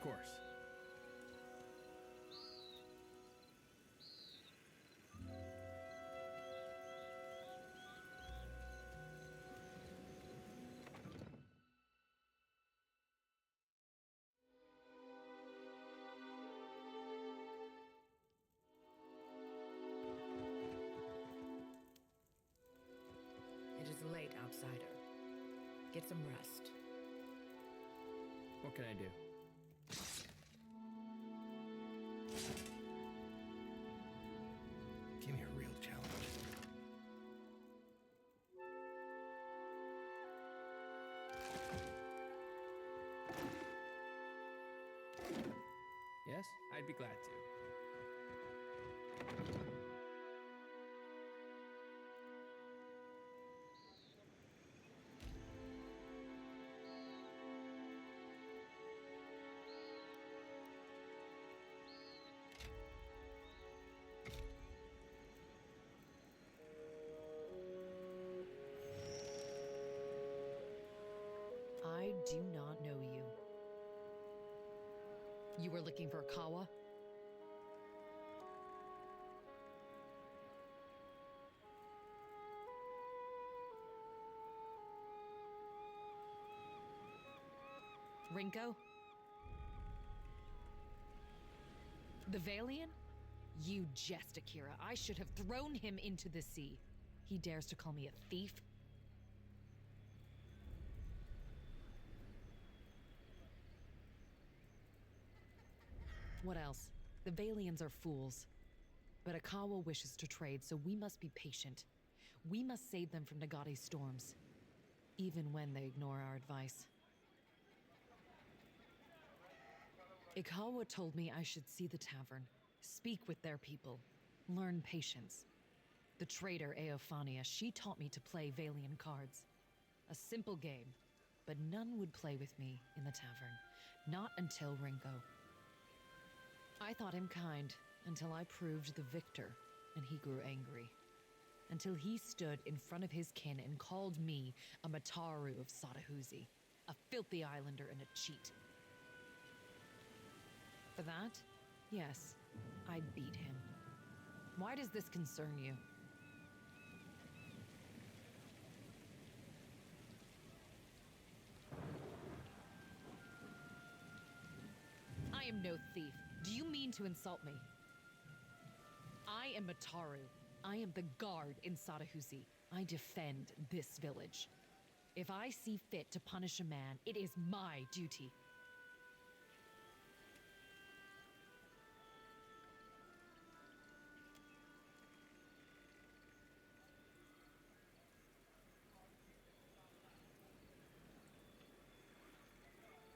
course. It is late, outsider. Get some rest. What can I do? Give me a real challenge. Yes, I'd be glad to. I do not know you. You were looking for Kawa? Rinko? The Valian? You jest, Akira. I should have thrown him into the sea. He dares to call me a thief? What else? The Valians are fools. But Akawa wishes to trade, so we must be patient. We must save them from Nagate's storms, even when they ignore our advice. Ikawa told me I should see the tavern, speak with their people, learn patience. The trader Eophania, she taught me to play Valian cards. A simple game, but none would play with me in the tavern. Not until Rinko. I thought him kind until I proved the victor, and he grew angry. Until he stood in front of his kin and called me a Mataru of Sadahuzi, a filthy islander and a cheat. For that, yes, I'd beat him. Why does this concern you? I am no thief. Do you mean to insult me? I am Mataru. I am the guard in Sadahuzi. I defend this village. If I see fit to punish a man, it is my duty.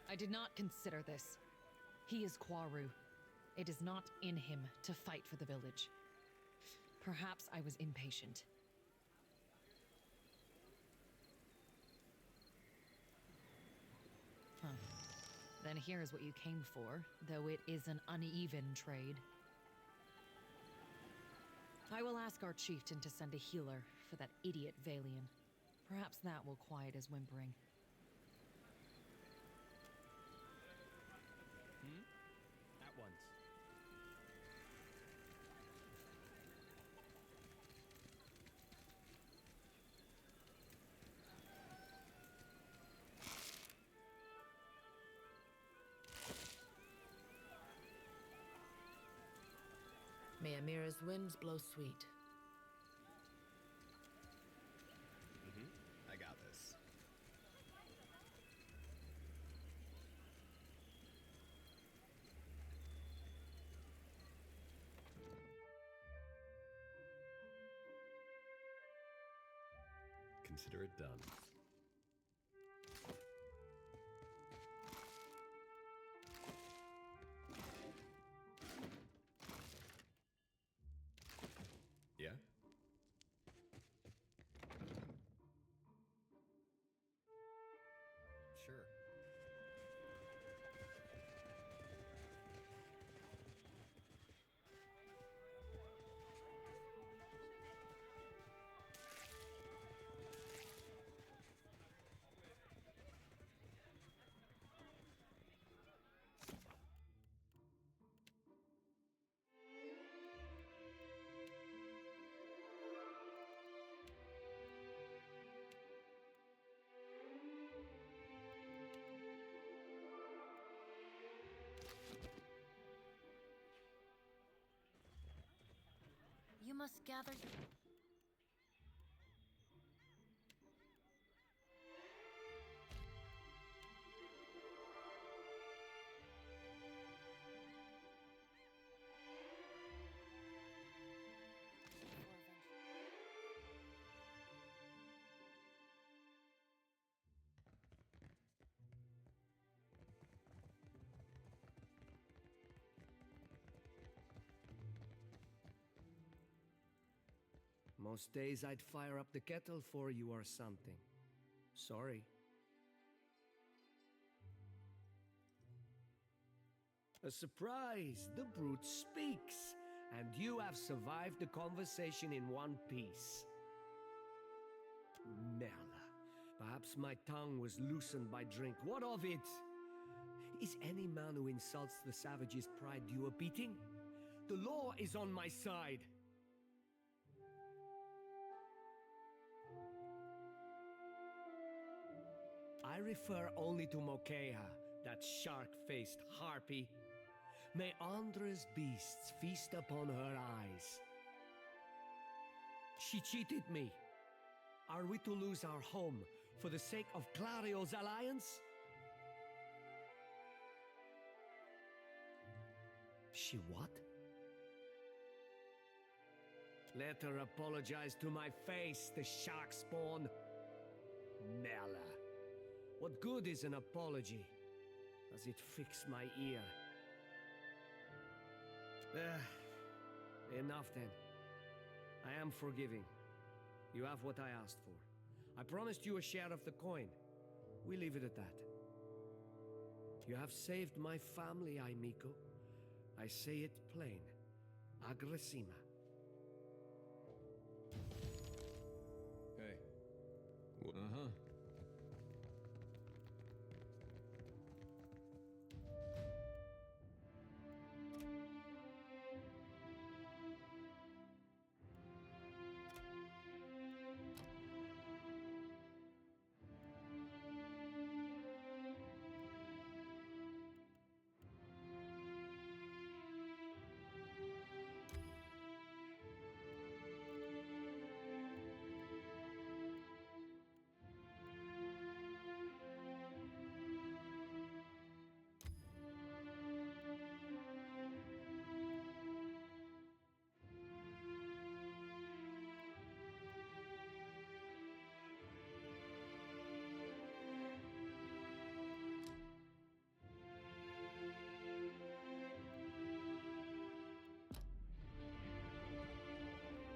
I did not consider this. He is Kwaru. It is not in him to fight for the village. Perhaps I was impatient. Then here's what you came for, though it is an uneven trade. I will ask our chieftain to send a healer for that idiot Valian. Perhaps that will quiet his whimpering. At once. May Amira's winds blow sweet. I got this. Consider it done. Yeah? Sure. must gather. Most days I'd fire up the kettle for you or something. Sorry. A surprise! The brute speaks! And you have survived the conversation in one piece. Merla. Perhaps my tongue was loosened by drink. What of it? Is any man who insults the savage's pride due a beating? The law is on my side. I refer only to Mokeha, that shark-faced harpy. May Andra's beasts feast upon her eyes. She cheated me. Are we to lose our home for the sake of Clario's alliance? She what? Let her apologize to my face, the shark spawn. Merla. What good is an apology? Does it fix my ear? Enough then. I am forgiving. You have what I asked for. I promised you a share of the coin. We leave it at that. You have saved my family, Aimiko. I say it plain. Aggressima. Hey. Uh-huh.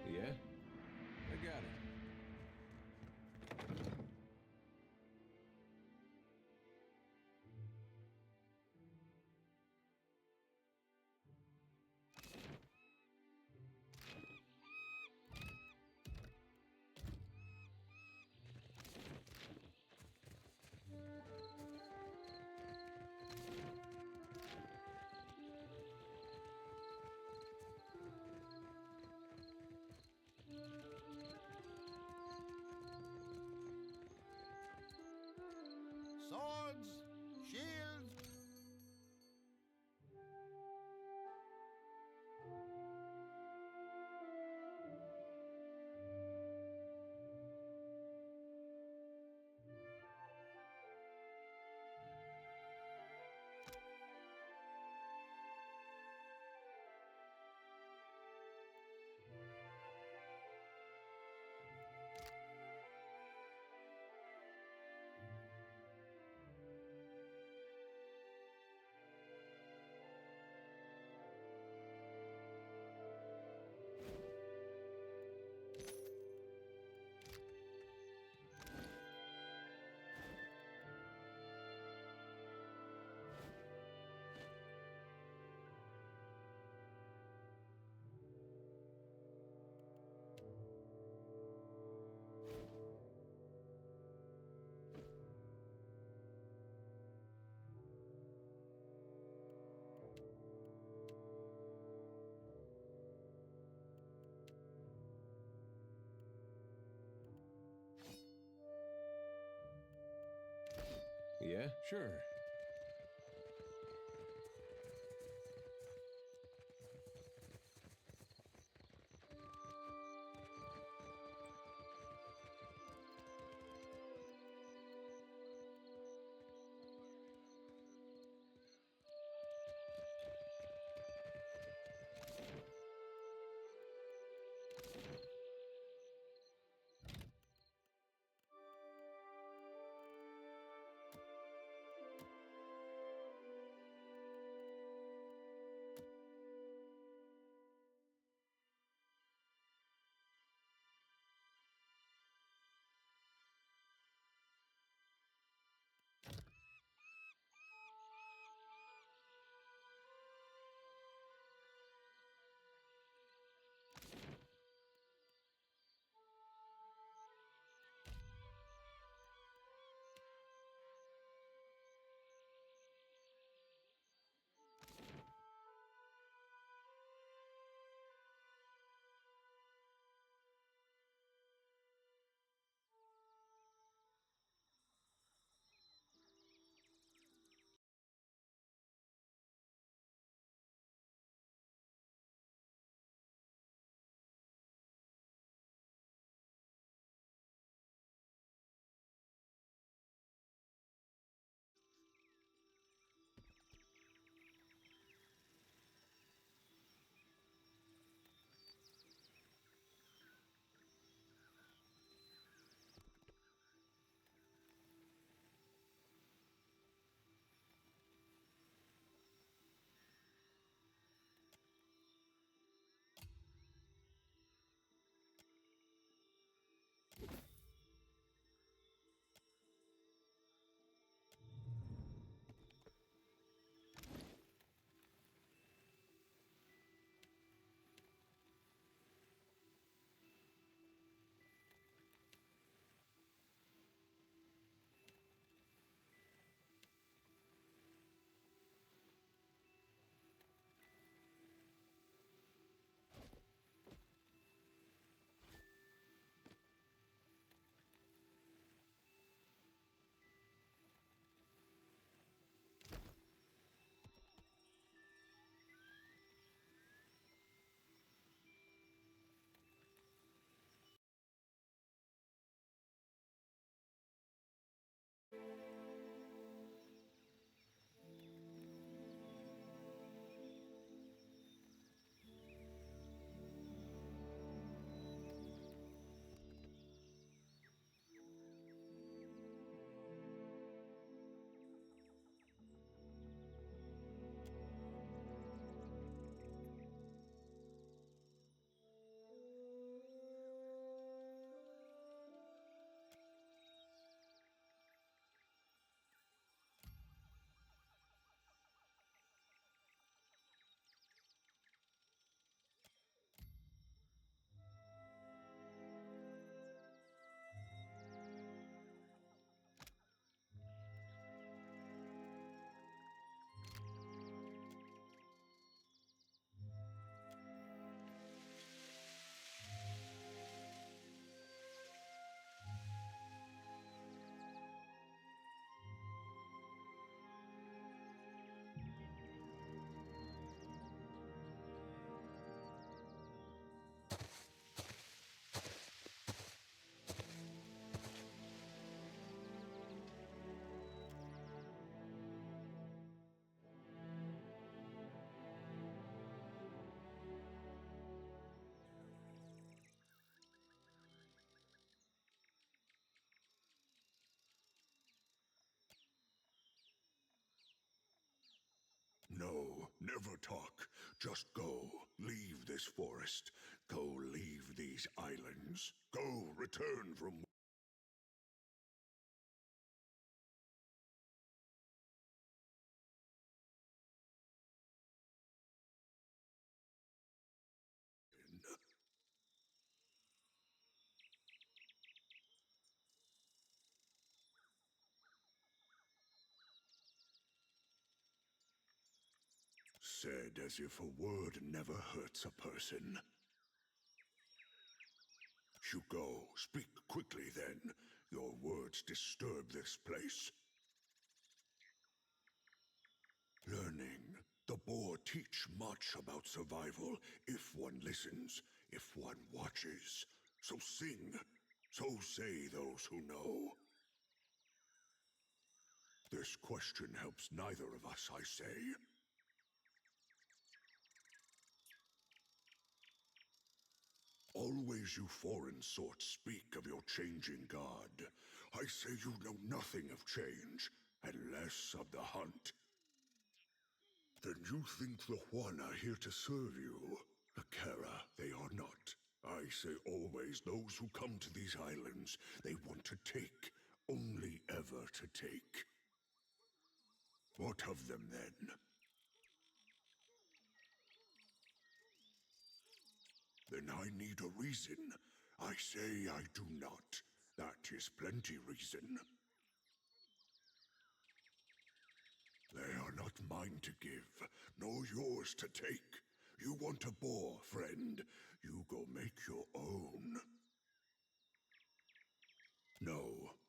Yeah? I got it. Swords! Shields! Yeah, sure. never talk. Just go. Leave this forest. Go leave these islands. Go return from... Said as if a word never hurts a person. You go. Speak quickly then. Your words disturb this place. Learning. The boar teach much about survival if one listens, if one watches. So sing. So say those who know. This question helps neither of us, I say. Always you foreign sorts speak of your changing god. I say you know nothing of change, and less of the hunt. Then you think the Juan are here to serve you? Akara, they are not. I say always those who come to these islands, they want to take, only ever to take. What of them then? Then I need a reason. I say I do not. That is plenty reason. They are not mine to give, nor yours to take. You want a boar, friend. You go make your own. No,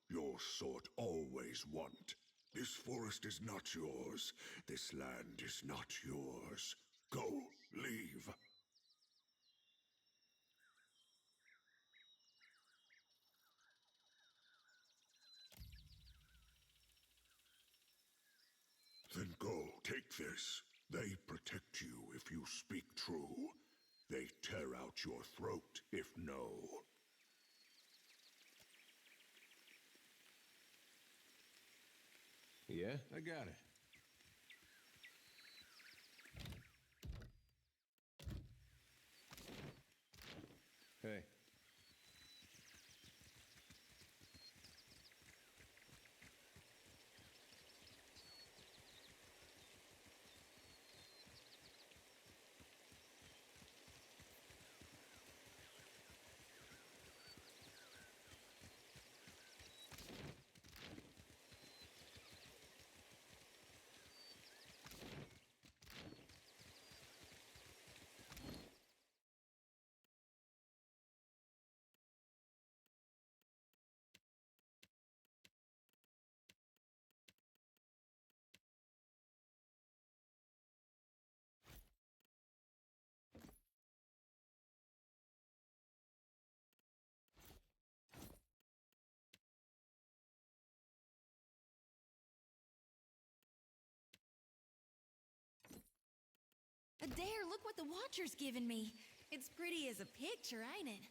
your sort always want. This forest is not yours. This land is not yours. Go, leave. Then go, take this. They protect you if you speak true. They tear out your throat if no. Yeah, I got it. Hey. Adair, look what the Watcher's given me. It's pretty as a picture, ain't it?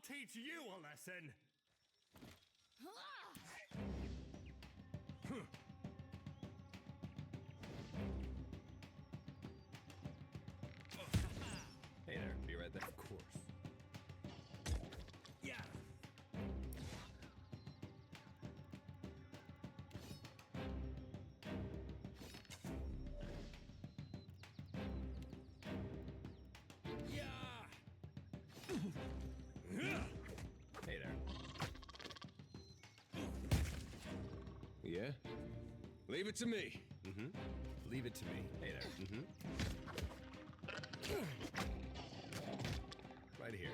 teach you a lesson. Hey there, be right there. Of course. Yeah. Hey there. Yeah? Leave it to me. Mm-hmm. Leave it to me. Hey there. Mm-hmm. Right here.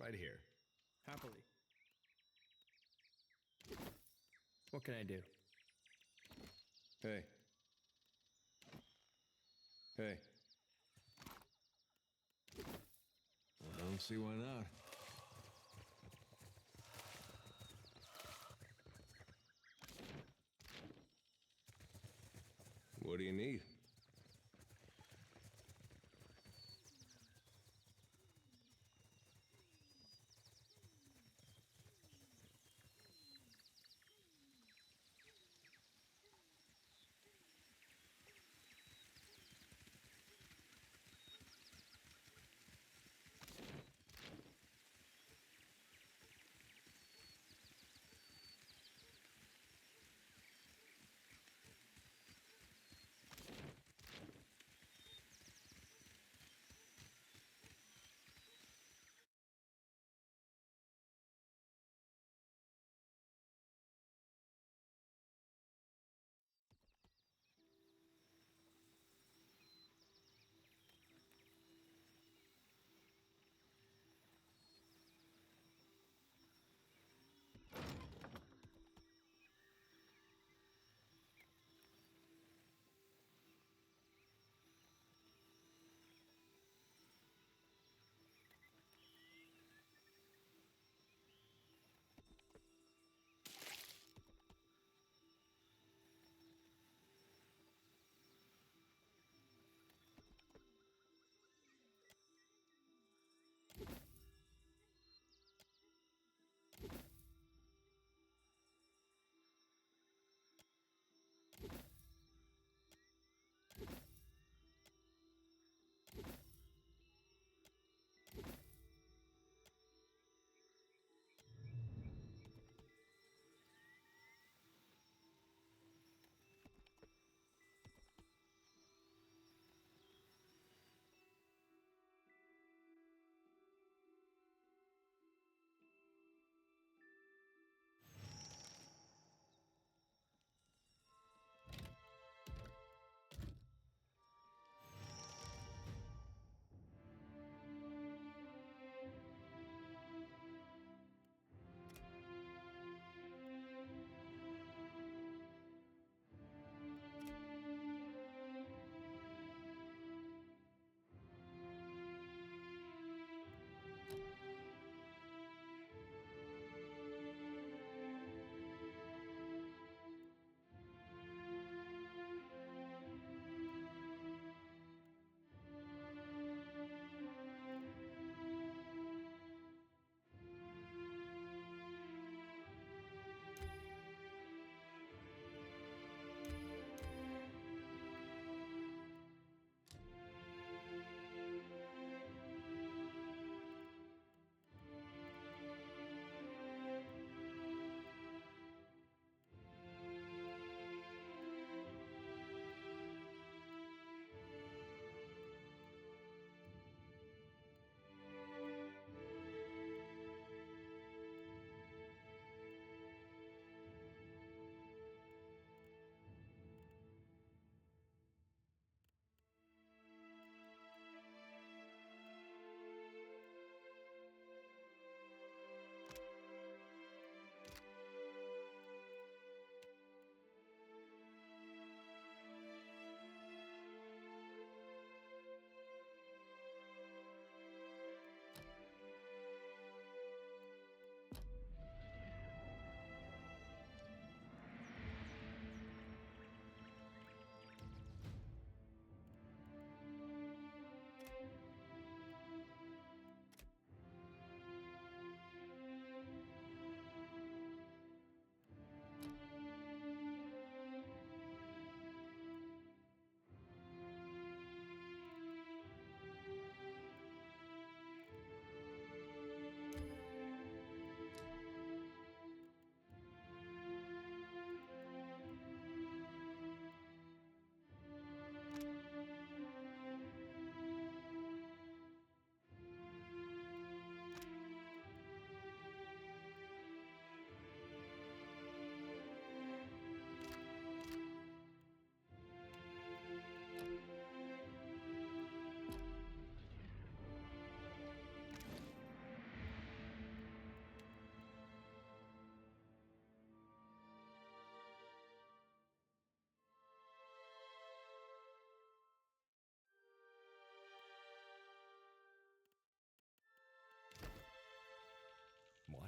Right here. Happily. What can I do? Hey. Hey. I don't see why not. What do you need?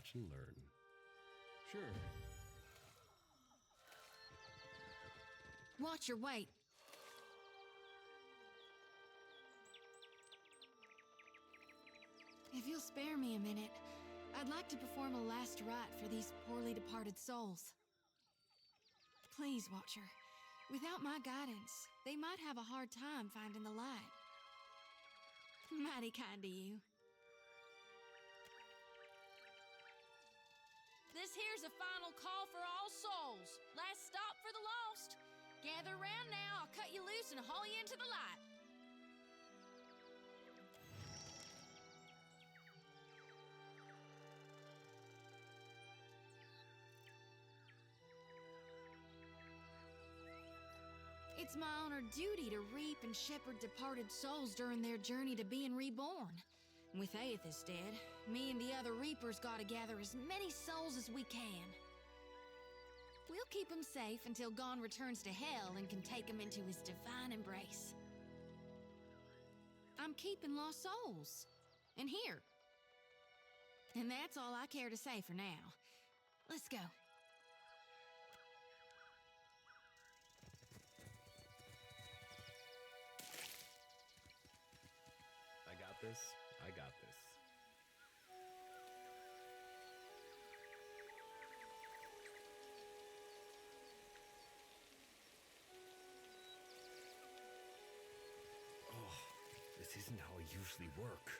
Watch and learn. Sure. Watch your weight. If you'll spare me a minute, I'd like to perform a last rite for these poorly departed souls. Please, Watcher. Without my guidance, they might have a hard time finding the light. Mighty kind of you. This here's a final call for all souls. Last stop for the lost. Gather round now, I'll cut you loose and haul you into the light. It's my honored duty to reap and shepherd departed souls during their journey to being reborn. With Aethys dead, me and the other reapers gotta gather as many souls as we can. We'll keep them safe until Gon returns to hell and can take them into his divine embrace. I'm keeping lost souls. And here. And that's all I care to say for now. Let's go. I got this. I got this. Oh, this isn't how I usually work.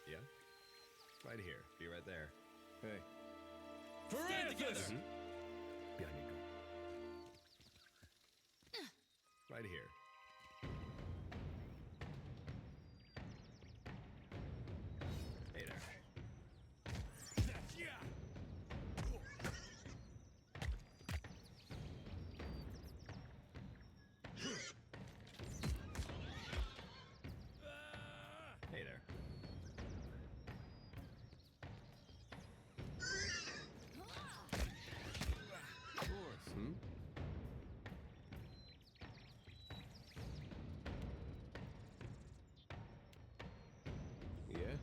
Yeah? Right here. Be right there. Hey. Stand together! Behind you. Right here. Hey there. Hey there. Of course, Yeah?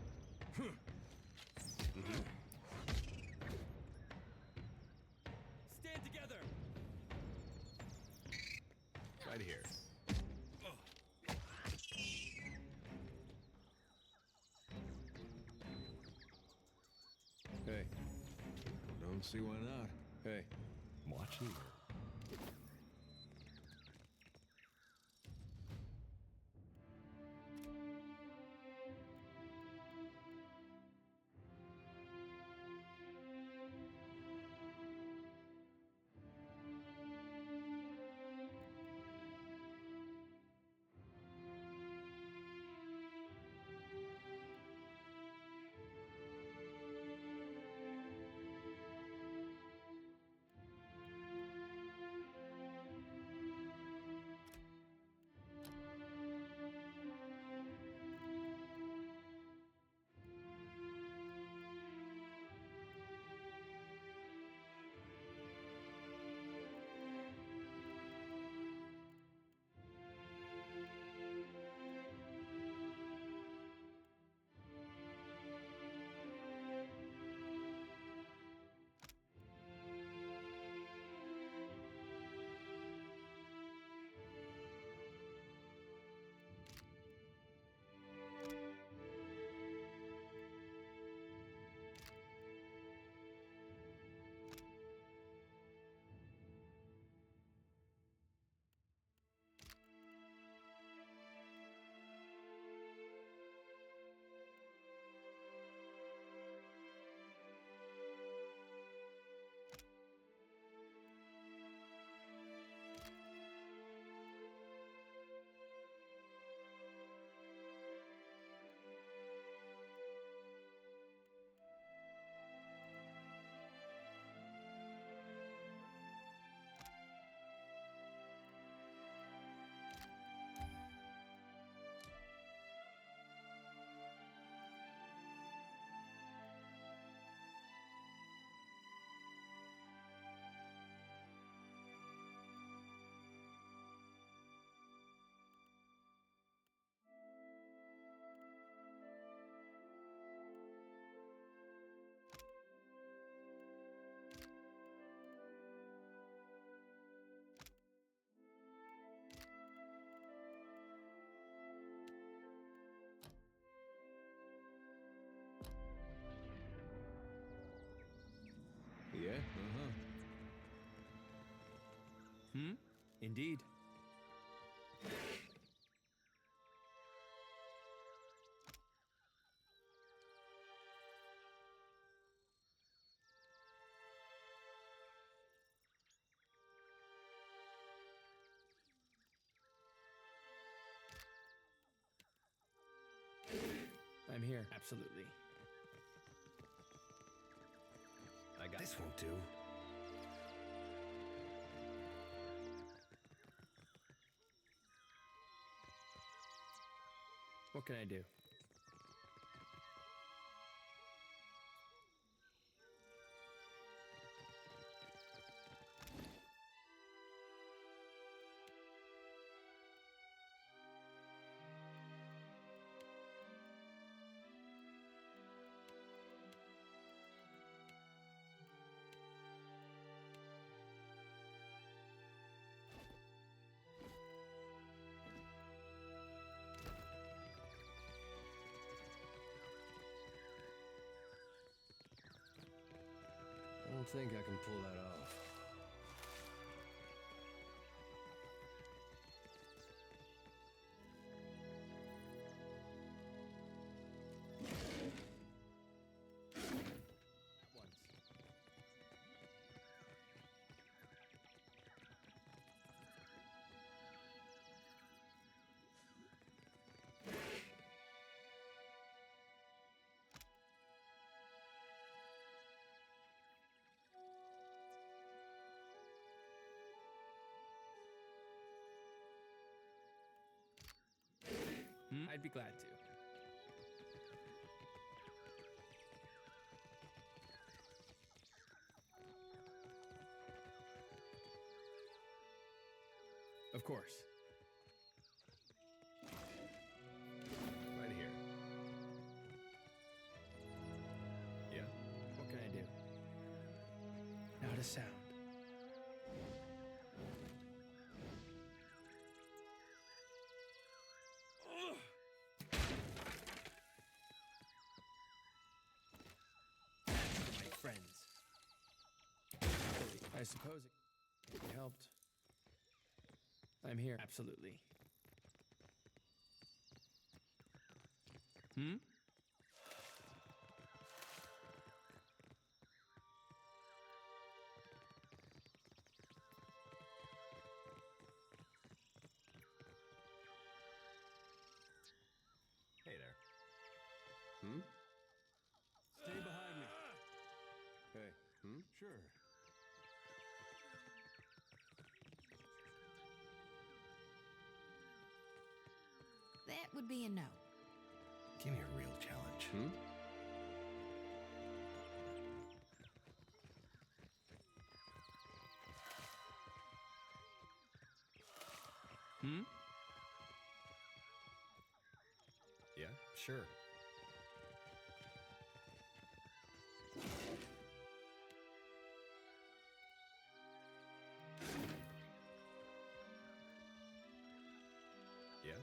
Stand together! Right here. Hey. Don't see why not. Hey. Watch and learn. Yeah? Uh-huh. Indeed. I'm here, absolutely. I got This won't do. What can I do? I don't think I can pull that off. I'd be glad to. Of course. Right here. Yeah? What can I do? Not a sound. My friends. I suppose it helped. I'm here, absolutely. Hey there. Stay behind me. Hey. Sure. That would be a no. Give me a real challenge. Yeah, sure. Yeah?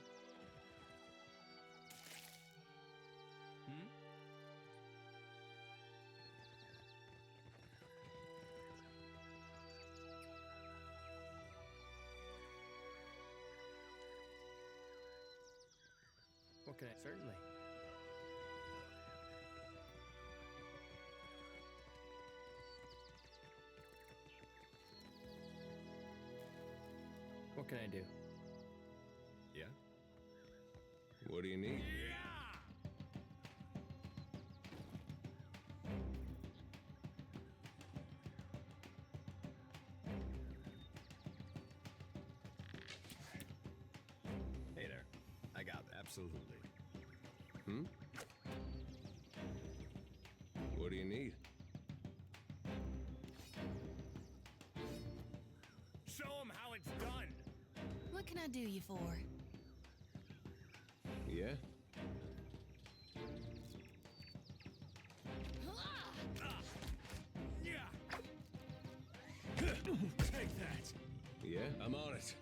What can I? Certainly. What can I do? Yeah? What do you need? Hey there. I got it, absolutely. What do you need? Show them how it's done! What can I do you for? Yeah? Take that! Yeah? I'm on it.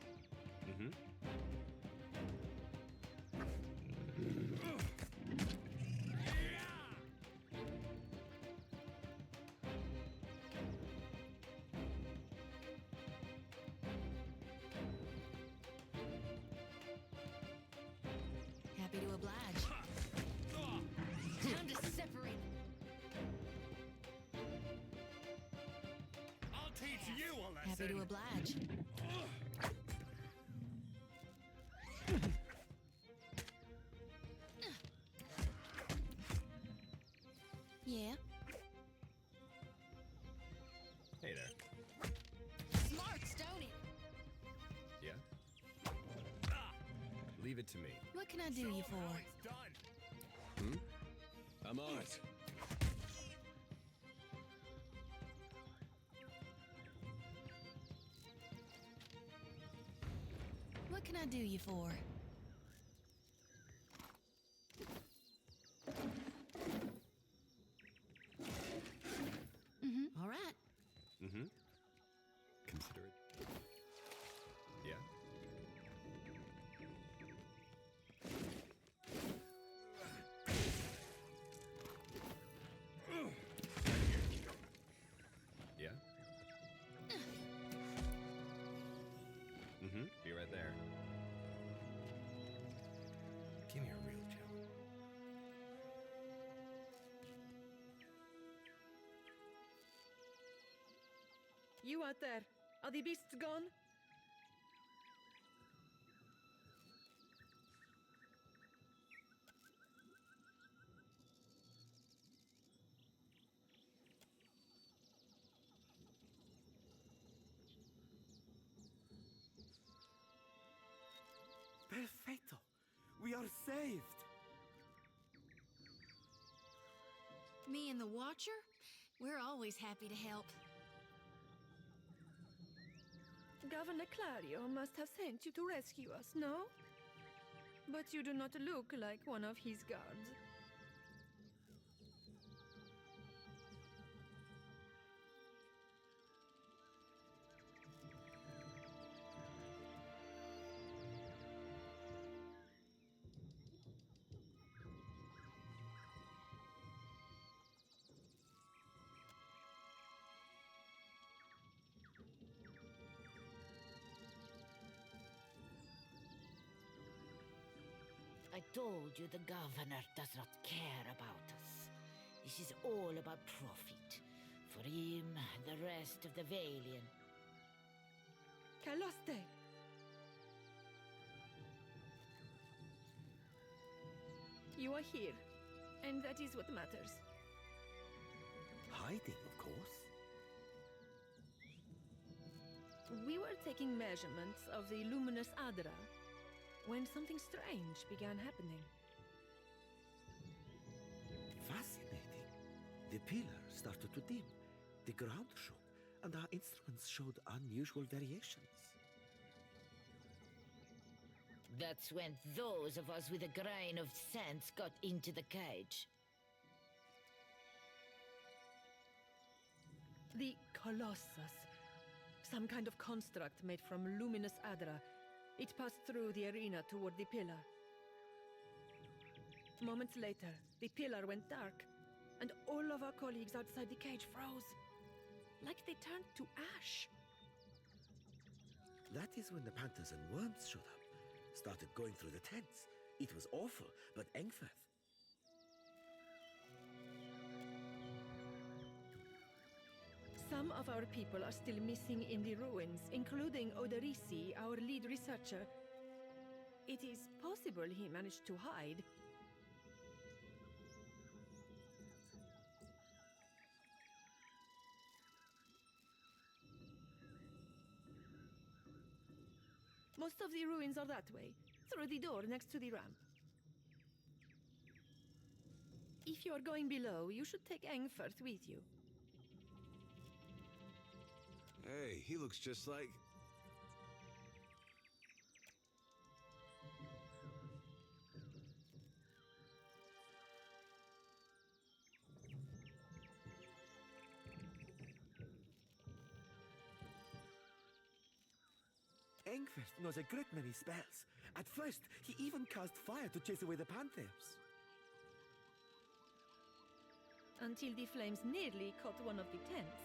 Happy to oblige. Time to separate. I'll teach you a lesson. Happy to oblige. Yeah. Hey there. Smart, don't it? Yeah? Leave it to me. What can I do you for? It's done. I'm on it. What can I do you for? All right. Consider it. Yeah? Yeah? Be right there. Give me a real challenge. You out there, are the beasts gone? Perfetto! We are saved! Me and the Watcher? We're always happy to help. Governor Clario must have sent you to rescue us, no? But you do not look like one of his guards. I told you the governor does not care about us. This is all about profit. For him, the rest of the Valian. Caloste! You are here, and that is what matters. Hiding, of course. We were taking measurements of the luminous Adra when something strange began happening. Fascinating. The pillar started to dim, the ground shook, and our instruments showed unusual variations. That's when those of us with a grain of sense got into the cage. The Colossus. Some kind of construct made from luminous Adra. It passed through the arena toward the pillar. Moments later, the pillar went dark, and all of our colleagues outside the cage froze. Like they turned to ash. That is when the panthers and worms showed up. Started going through the tents. It was awful, but Engfirth. Some of our people are still missing in the ruins, including Oderisi, our lead researcher. It is possible he managed to hide. Most of the ruins are that way, through the door next to the ramp. If you are going below, you should take Engfirth with you. Hey, he looks just like... Engfirth knows a great many spells. At first, he even cast fire to chase away the panthers. Until the flames nearly caught one of the tents.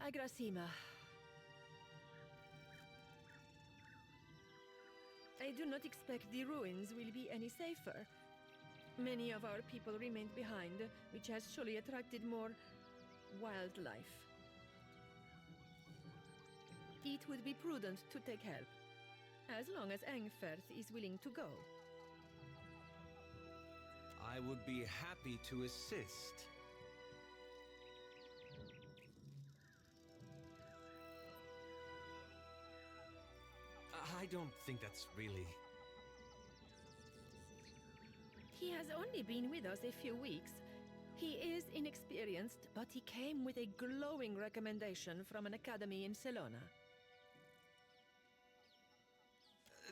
Agrasima. I do not expect the ruins will be any safer. Many of our people remained behind, which has surely attracted more wildlife. It would be prudent to take help, as long as Engferth is willing to go. I would be happy to assist. I don't think that's really... He has only been with us a few weeks. He is inexperienced, but he came with a glowing recommendation from an academy in Celona.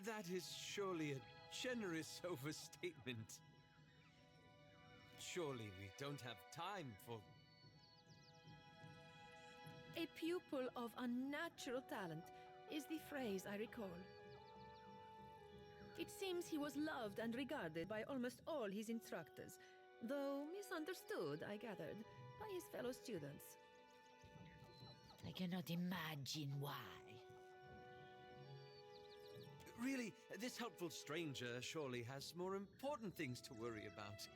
That is surely a generous overstatement. Surely we don't have time for... A pupil of unnatural talent is the phrase I recall. It seems he was loved and regarded by almost all his instructors, though misunderstood, I gathered, by his fellow students. I cannot imagine why. Really, this helpful stranger surely has more important things to worry about.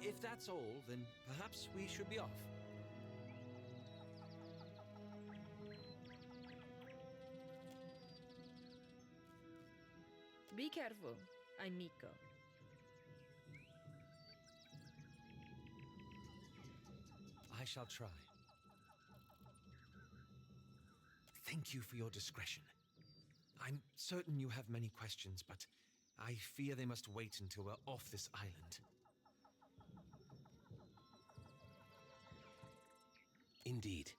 If that's all, then perhaps we should be off. Be careful, amico. I shall try. Thank you for your discretion. I'm certain you have many questions, but I fear they must wait until we're off this island. Indeed.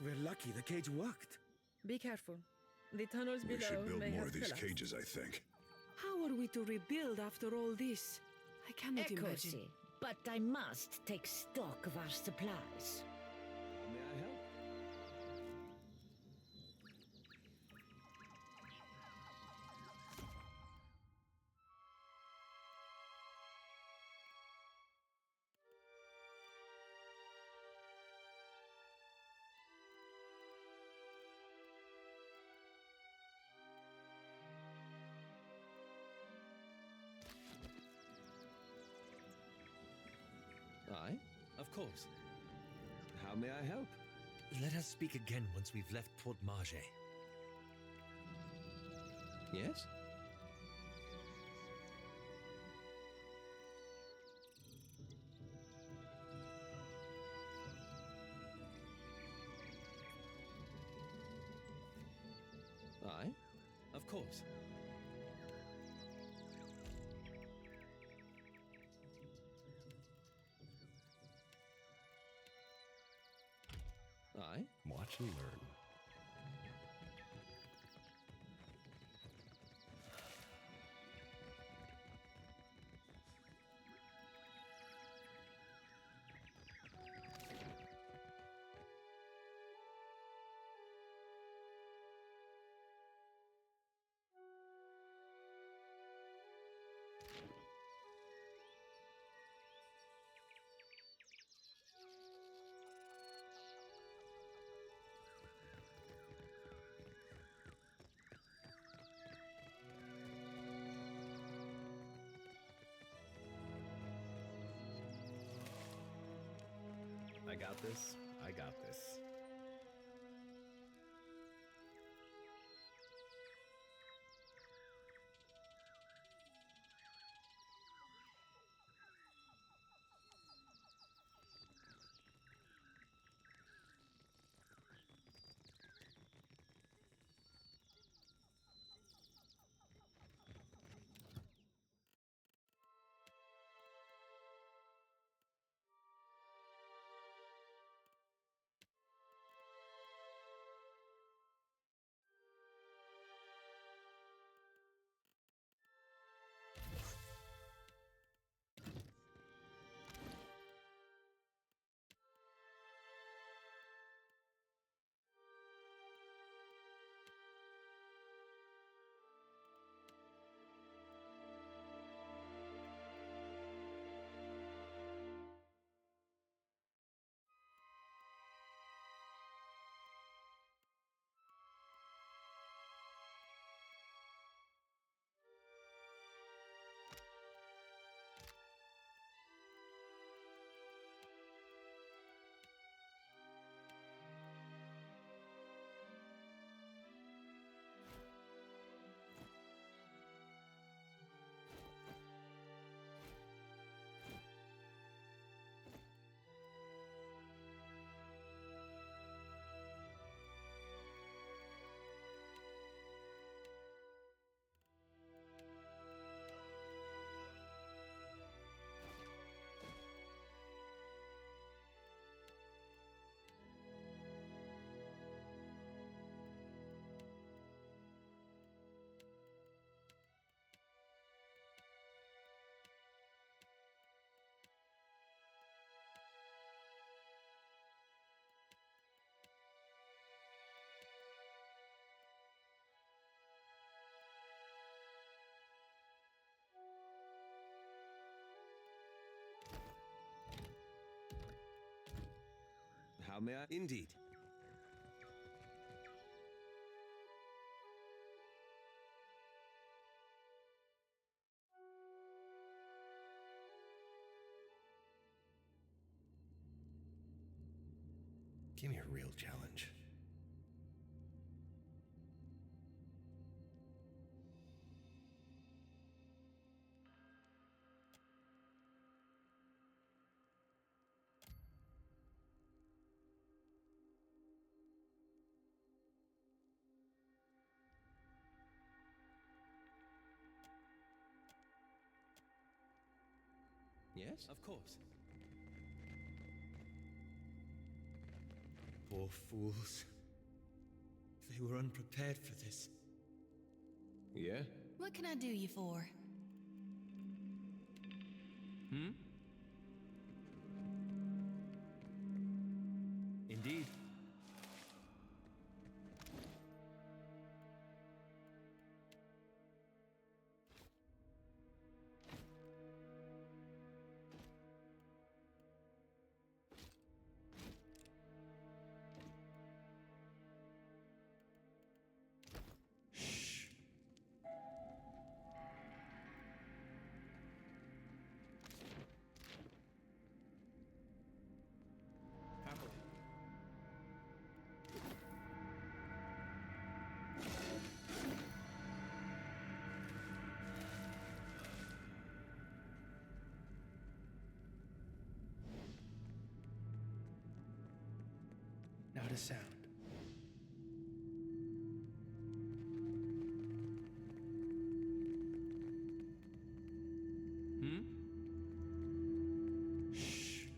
We're lucky the cage worked. Be careful. The tunnels We below should build may more have of these collapsed. cages, I think. How are we to rebuild after all this? I cannot imagine. Echosi, but I must take stock of our supplies. May I help? I? Of course. How may I help? Let us speak again once we've left Port Marge. Yes? I? Of course. I? Watch and learn. I got this. I got this. How may I? Indeed. Give me a real challenge. Yes? Of course. Poor fools. They were unprepared for this. Yeah? What can I do you for? Hmm? Indeed. Not a sound. Hmm? Shh.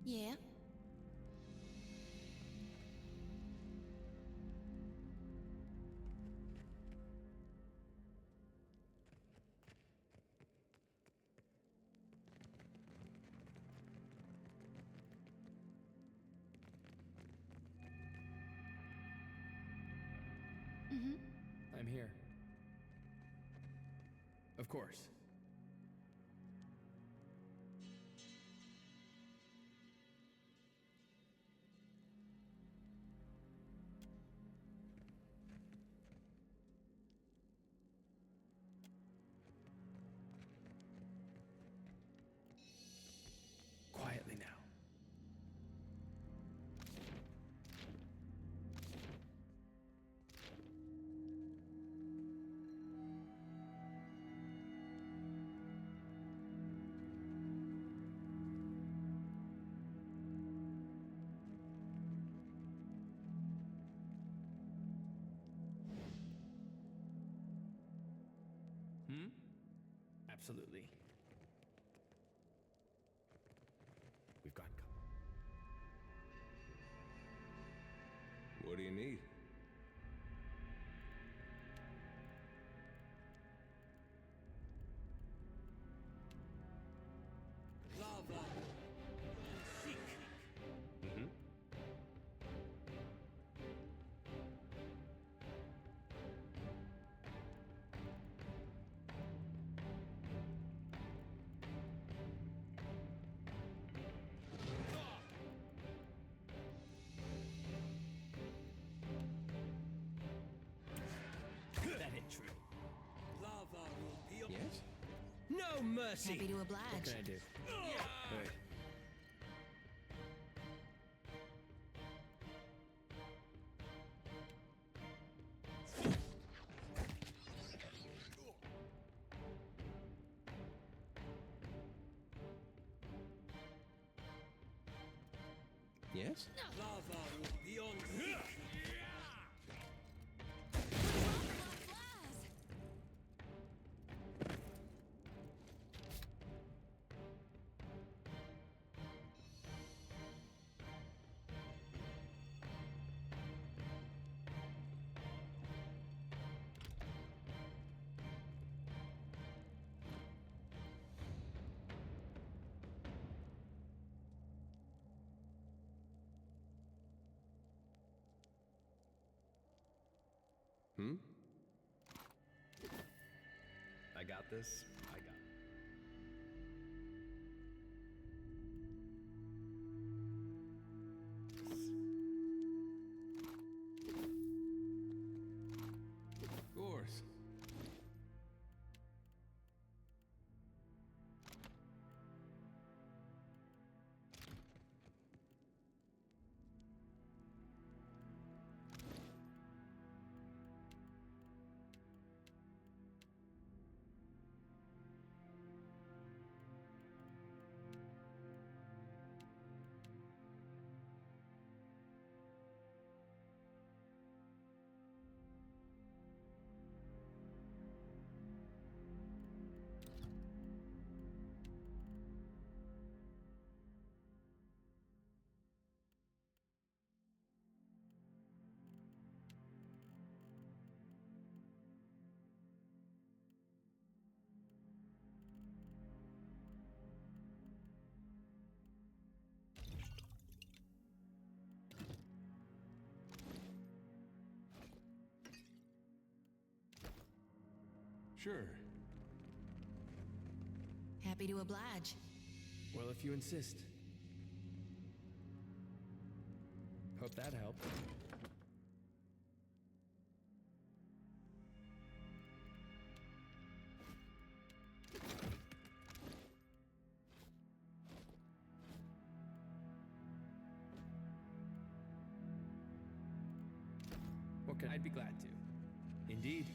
Yeah? Mm-hmm. I'm here. Of course. Quietly now. Hmm? Absolutely. We've got cover. What do you need? Mm-hmm. That hit true. Yes? No mercy! Happy to oblige. What can I do? Hey. Yes? I got this. I got it. Of course. Sure. Happy to oblige. Well, if you insist. Hope that helped. Okay, I'd be glad to. Indeed.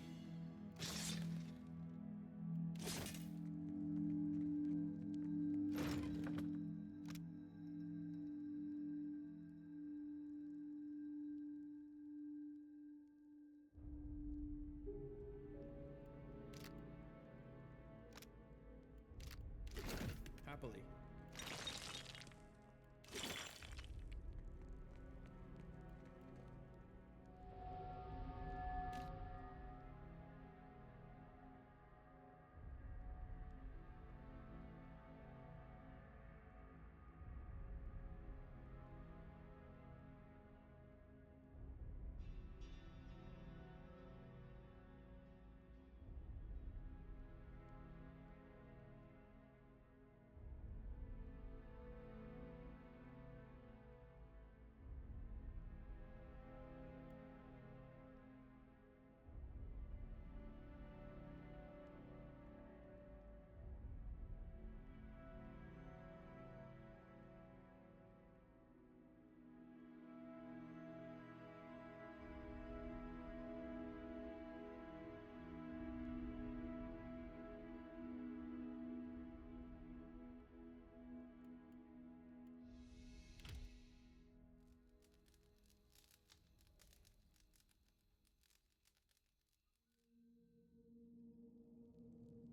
Happily.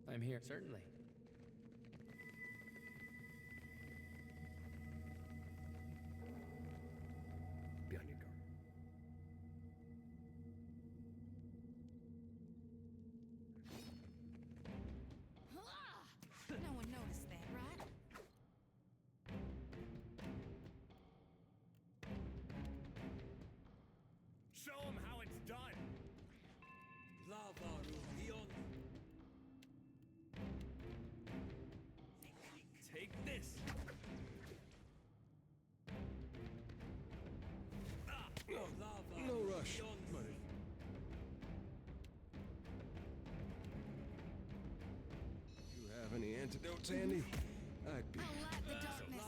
I'm here, certainly. Behind your guard. No one noticed that, right? Show him how it's done. Take this. No rush, buddy. You have any antidotes handy? I'd be... I like the darkness.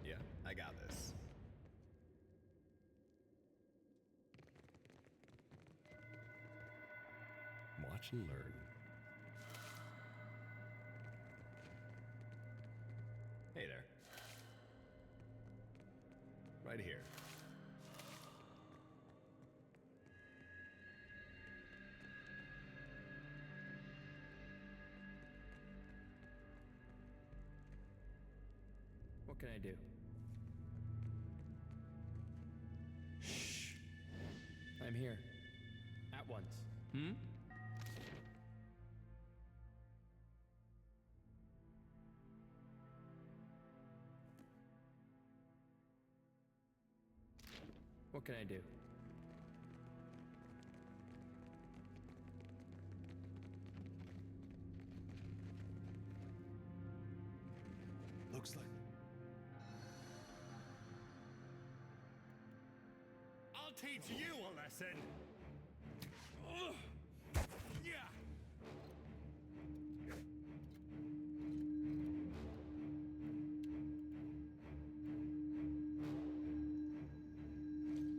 Yeah, I got this. Watch and learn. Hey there. Right here. can I do? Shh. I'm here. At once. Hmm? What can I do? Looks like... I'll teach you a lesson. Yeah.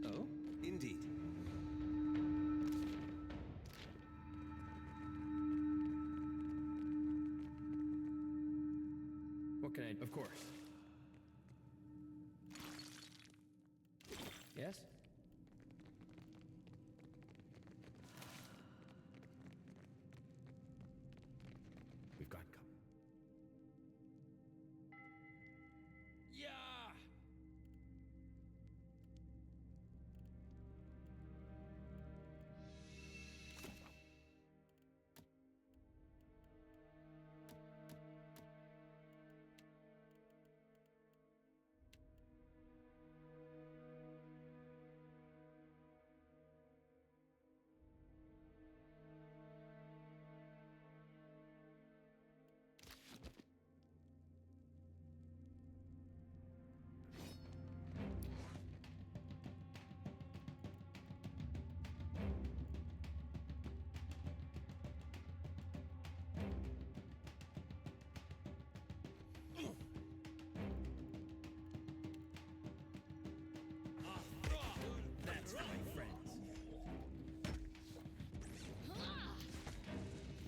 Oh? Indeed. What can I... Of course. Yes? We've got company. Yeah. That's my friends.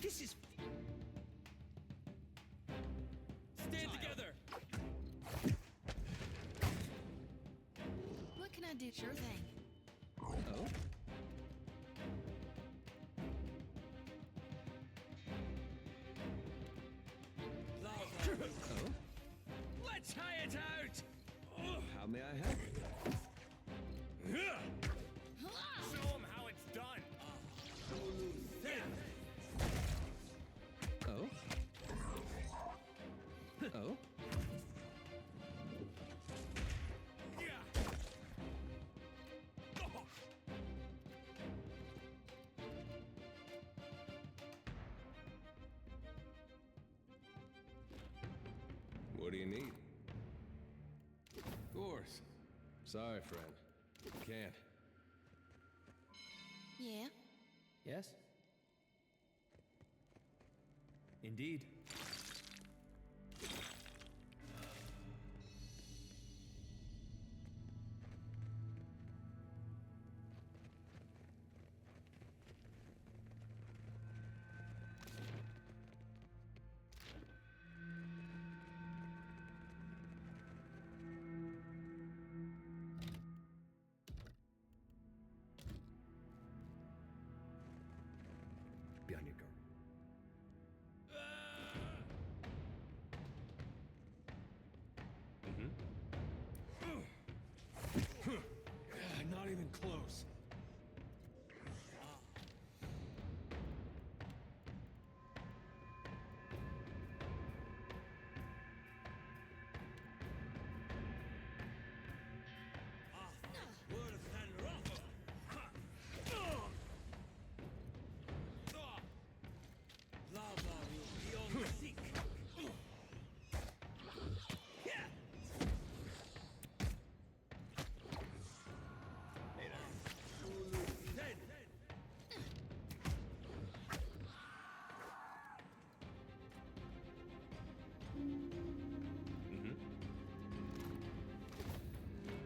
This is... Stand together. What can I do? Sure thing. Oh? Oh? Let's hire it out. How may I help? Show them how it's done. Oh? Oh? Yeah. What do you need? Of course. Sorry, friend. Can't. Yeah. Yes? Indeed. Behind your guard. Not even close.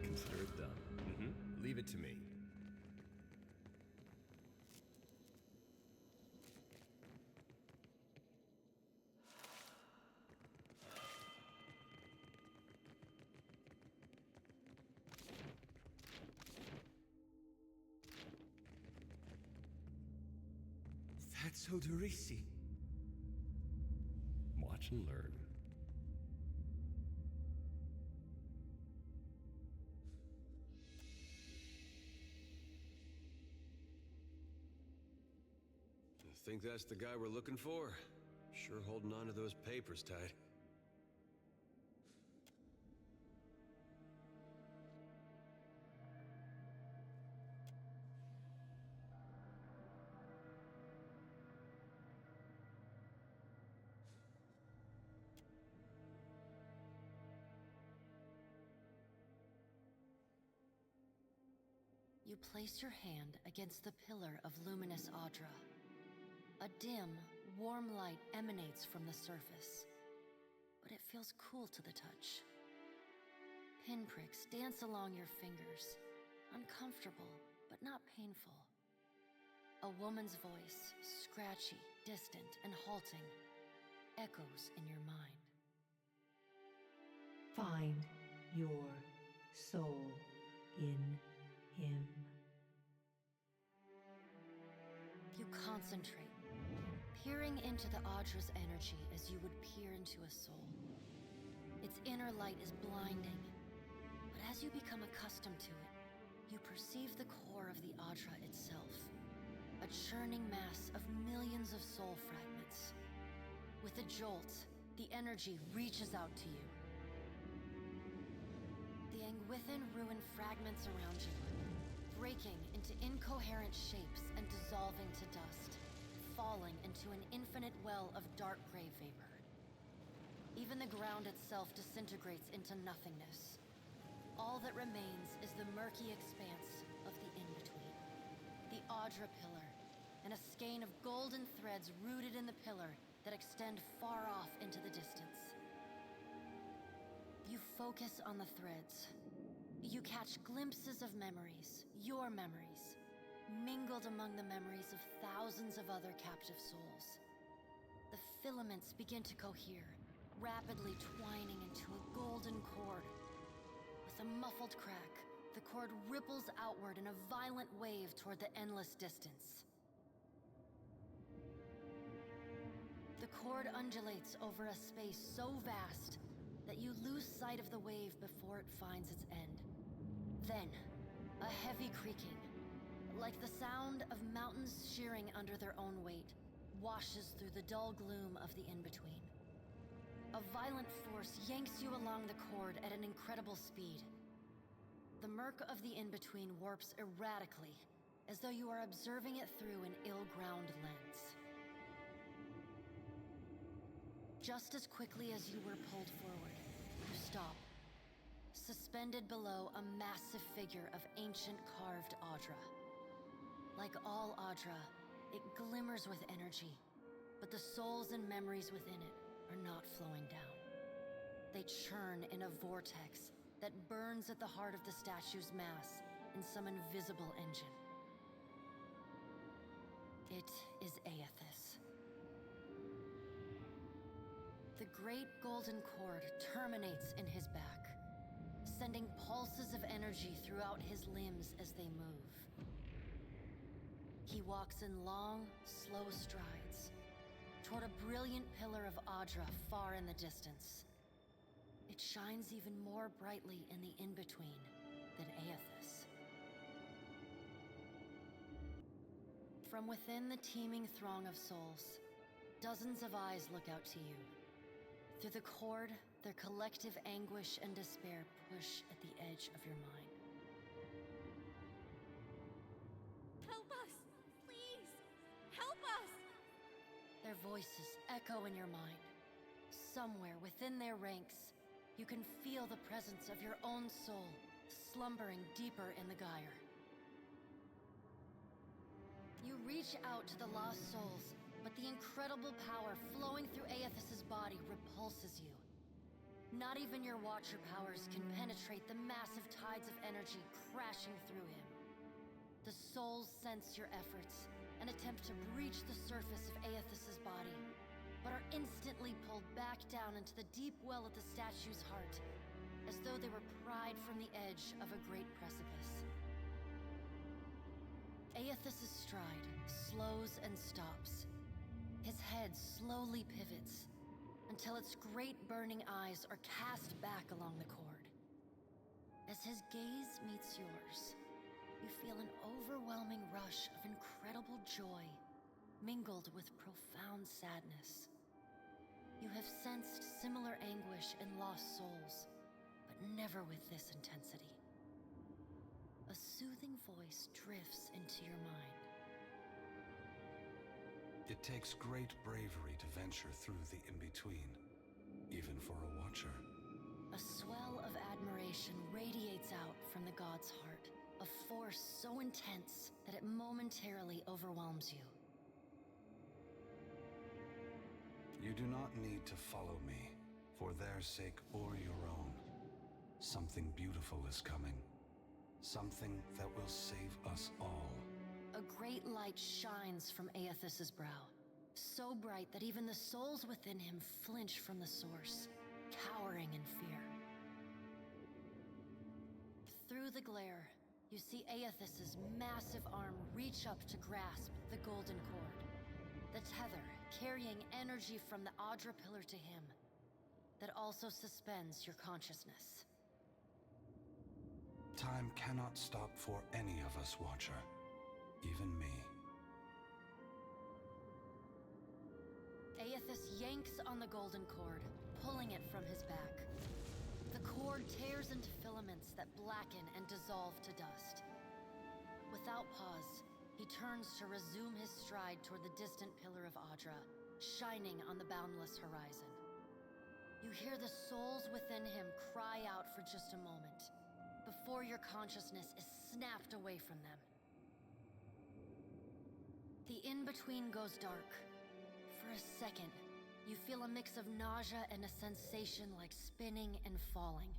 Consider it done. Leave it to me. That's Oderisi. Watch and learn. think that's the guy we're looking for? Sure holding on to those papers tight. You place your hand against the pillar of luminous Audra. A dim, warm light emanates from the surface, but it feels cool to the touch. Pinpricks dance along your fingers, uncomfortable, but not painful. A woman's voice, scratchy, distant, and halting, echoes in your mind. Find your soul in him. You concentrate, peering into the Audra's energy as you would peer into a soul. Its inner light is blinding, but as you become accustomed to it, you perceive the core of the Audra itself, a churning mass of millions of soul fragments. With a jolt, the energy reaches out to you. The 잉gwithin ruin fragments around you, breaking into incoherent shapes and dissolving to dust, falling into an infinite well of dark gray vapor. Even the ground itself disintegrates into nothingness. All that remains is the murky expanse of the in-between. The Audra pillar, and a skein of golden threads rooted in the pillar that extend far off into the distance. You focus on the threads. You catch glimpses of memories, your memories, mingled among the memories of thousands of other captive souls. The filaments begin to cohere, rapidly twining into a golden cord. With a muffled crack, the cord ripples outward in a violent wave toward the endless distance. The cord undulates over a space so vast that you lose sight of the wave before it finds its end. Then, a heavy creaking, like the sound of mountains shearing under their own weight, washes through the dull gloom of the in-between. A violent force yanks you along the cord at an incredible speed. The murk of the in-between warps erratically, as though you are observing it through an ill-ground lens. Just as quickly as you were pulled forward, you stop. Suspended below a massive figure of ancient carved Audra. Like all Audra, it glimmers with energy, but the souls and memories within it are not flowing down. They churn in a vortex that burns at the heart of the statue's mass in some invisible engine. It is Aethys. The great golden cord terminates in his back, sending pulses of energy throughout his limbs as they move. He walks in long, slow strides toward a brilliant pillar of Audra far in the distance. It shines even more brightly in the in-between than Aethys. From within the teeming throng of souls, dozens of eyes look out to you. Through the cord, their collective anguish and despair push at the edge of your mind. Help us! Please! Help us! Their voices echo in your mind. Somewhere within their ranks, you can feel the presence of your own soul slumbering deeper in the gyre. You reach out to the lost souls, but the incredible power flowing through Aethys' body repulses you. Not even your Watcher powers can penetrate the massive tides of energy crashing through him. The souls sense your efforts and attempt to breach the surface of Aethys' body, but are instantly pulled back down into the deep well at the statue's heart, as though they were pried from the edge of a great precipice. Aethys' stride slows and stops. His head slowly pivots until its great burning eyes are cast back along the cord. As his gaze meets yours, you feel an overwhelming rush of incredible joy, mingled with profound sadness. You have sensed similar anguish in lost souls, but never with this intensity. A soothing voice drifts into your mind. It takes great bravery to venture through the in-between, even for a watcher. A swell of admiration radiates out from the god's heart, a force so intense that it momentarily overwhelms you. You do not need to follow me, for their sake or your own. Something beautiful is coming. Something that will save us all. A great light shines from Aethys's brow, so bright that even the souls within him flinch from the source, cowering in fear. Through the glare, you see Aethys's massive arm reach up to grasp the golden cord. The tether, carrying energy from the Audra pillar to him, that also suspends your consciousness. Time cannot stop for any of us, Watcher. Even me. Aethys yanks on the golden cord, pulling it from his back. The cord tears into filaments that blacken and dissolve to dust. Without pause, he turns to resume his stride toward the distant pillar of Audra, shining on the boundless horizon. You hear the souls within him cry out for just a moment, before your consciousness is snapped away from them. The in-between goes dark. For a second, you feel a mix of nausea and a sensation like spinning and falling.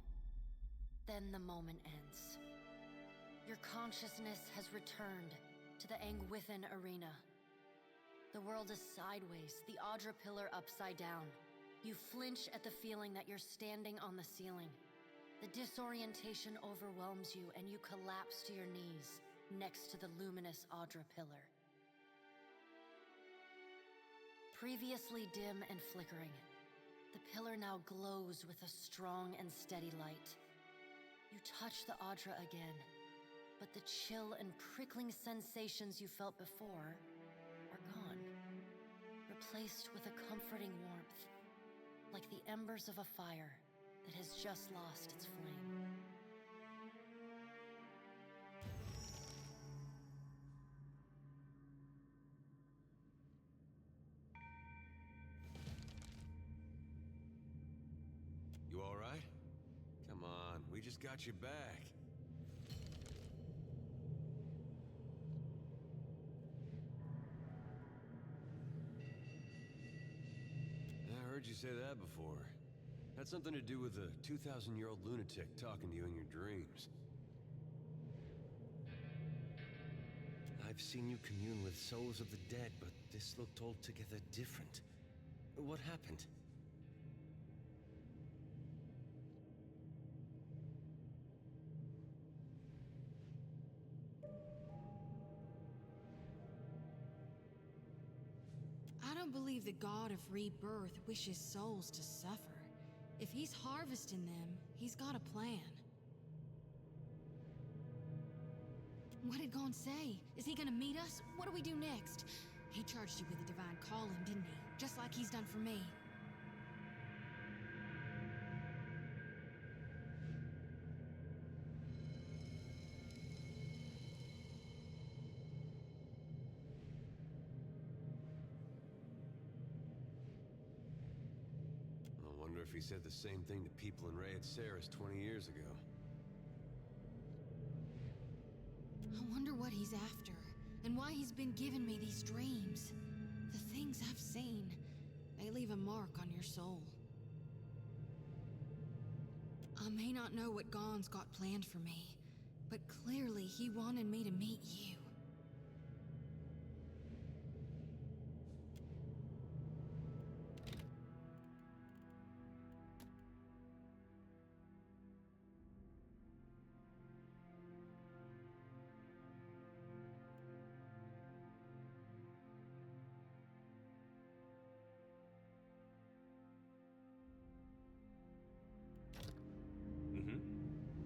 Then the moment ends. Your consciousness has returned to the 잉그위스 arena. The world is sideways, the Audra pillar upside down. You flinch at the feeling that you're standing on the ceiling. The disorientation overwhelms you and you collapse to your knees next to the luminous Audra pillar. Previously dim and flickering, the pillar now glows with a strong and steady light. You touch the Audra again, but the chill and prickling sensations you felt before are gone, replaced with a comforting warmth, like the embers of a fire that has just lost its flame. You all right? Come on, we just got you back. I heard you say that before. Had something to do with a 2,000-year-old lunatic talking to you in your dreams. I've seen you commune with souls of the dead, but this looked altogether different. What happened? I don't believe the god of rebirth wishes souls to suffer. If he's harvesting them, he's got a plan. What did Gon say? Is he gonna meet us? What do we do next? He charged you with a divine calling, didn't he? Just like he's done for me. I wonder if he said the same thing to people in Rayet Saris 20 years ago. I wonder what he's after, and why he's been giving me these dreams. The things I've seen, they leave a mark on your soul. I may not know what Gon's got planned for me, but clearly he wanted me to meet you.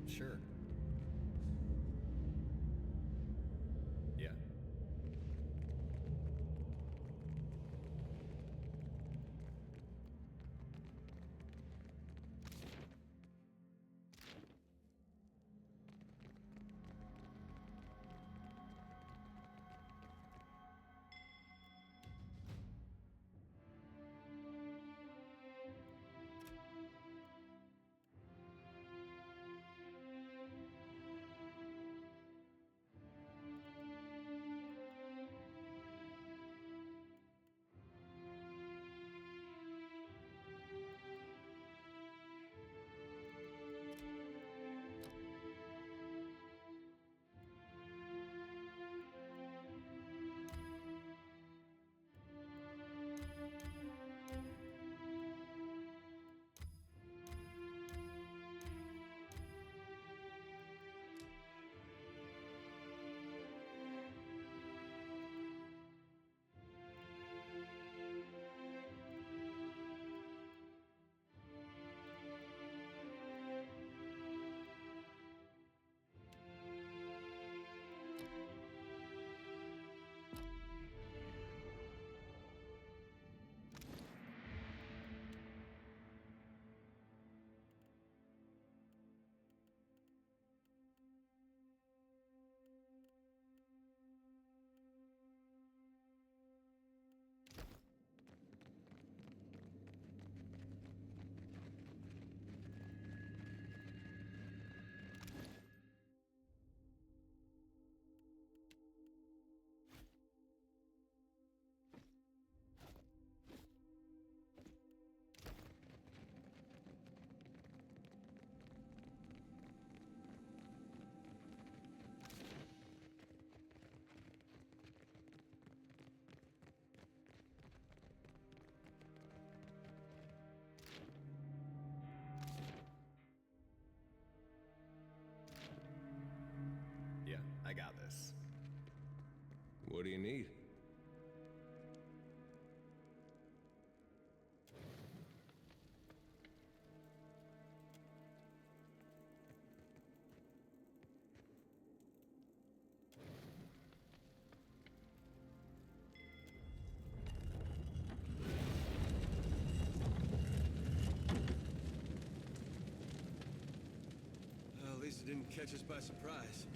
Sure. What do you need? Well, at least it didn't catch us by surprise.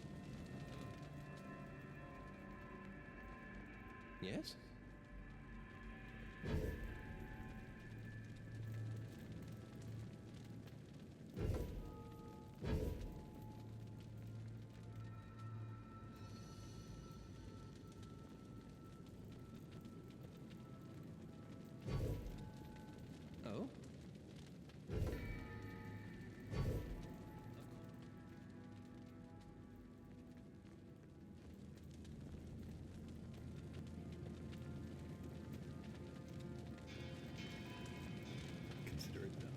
Yes? Oh? Consider it done.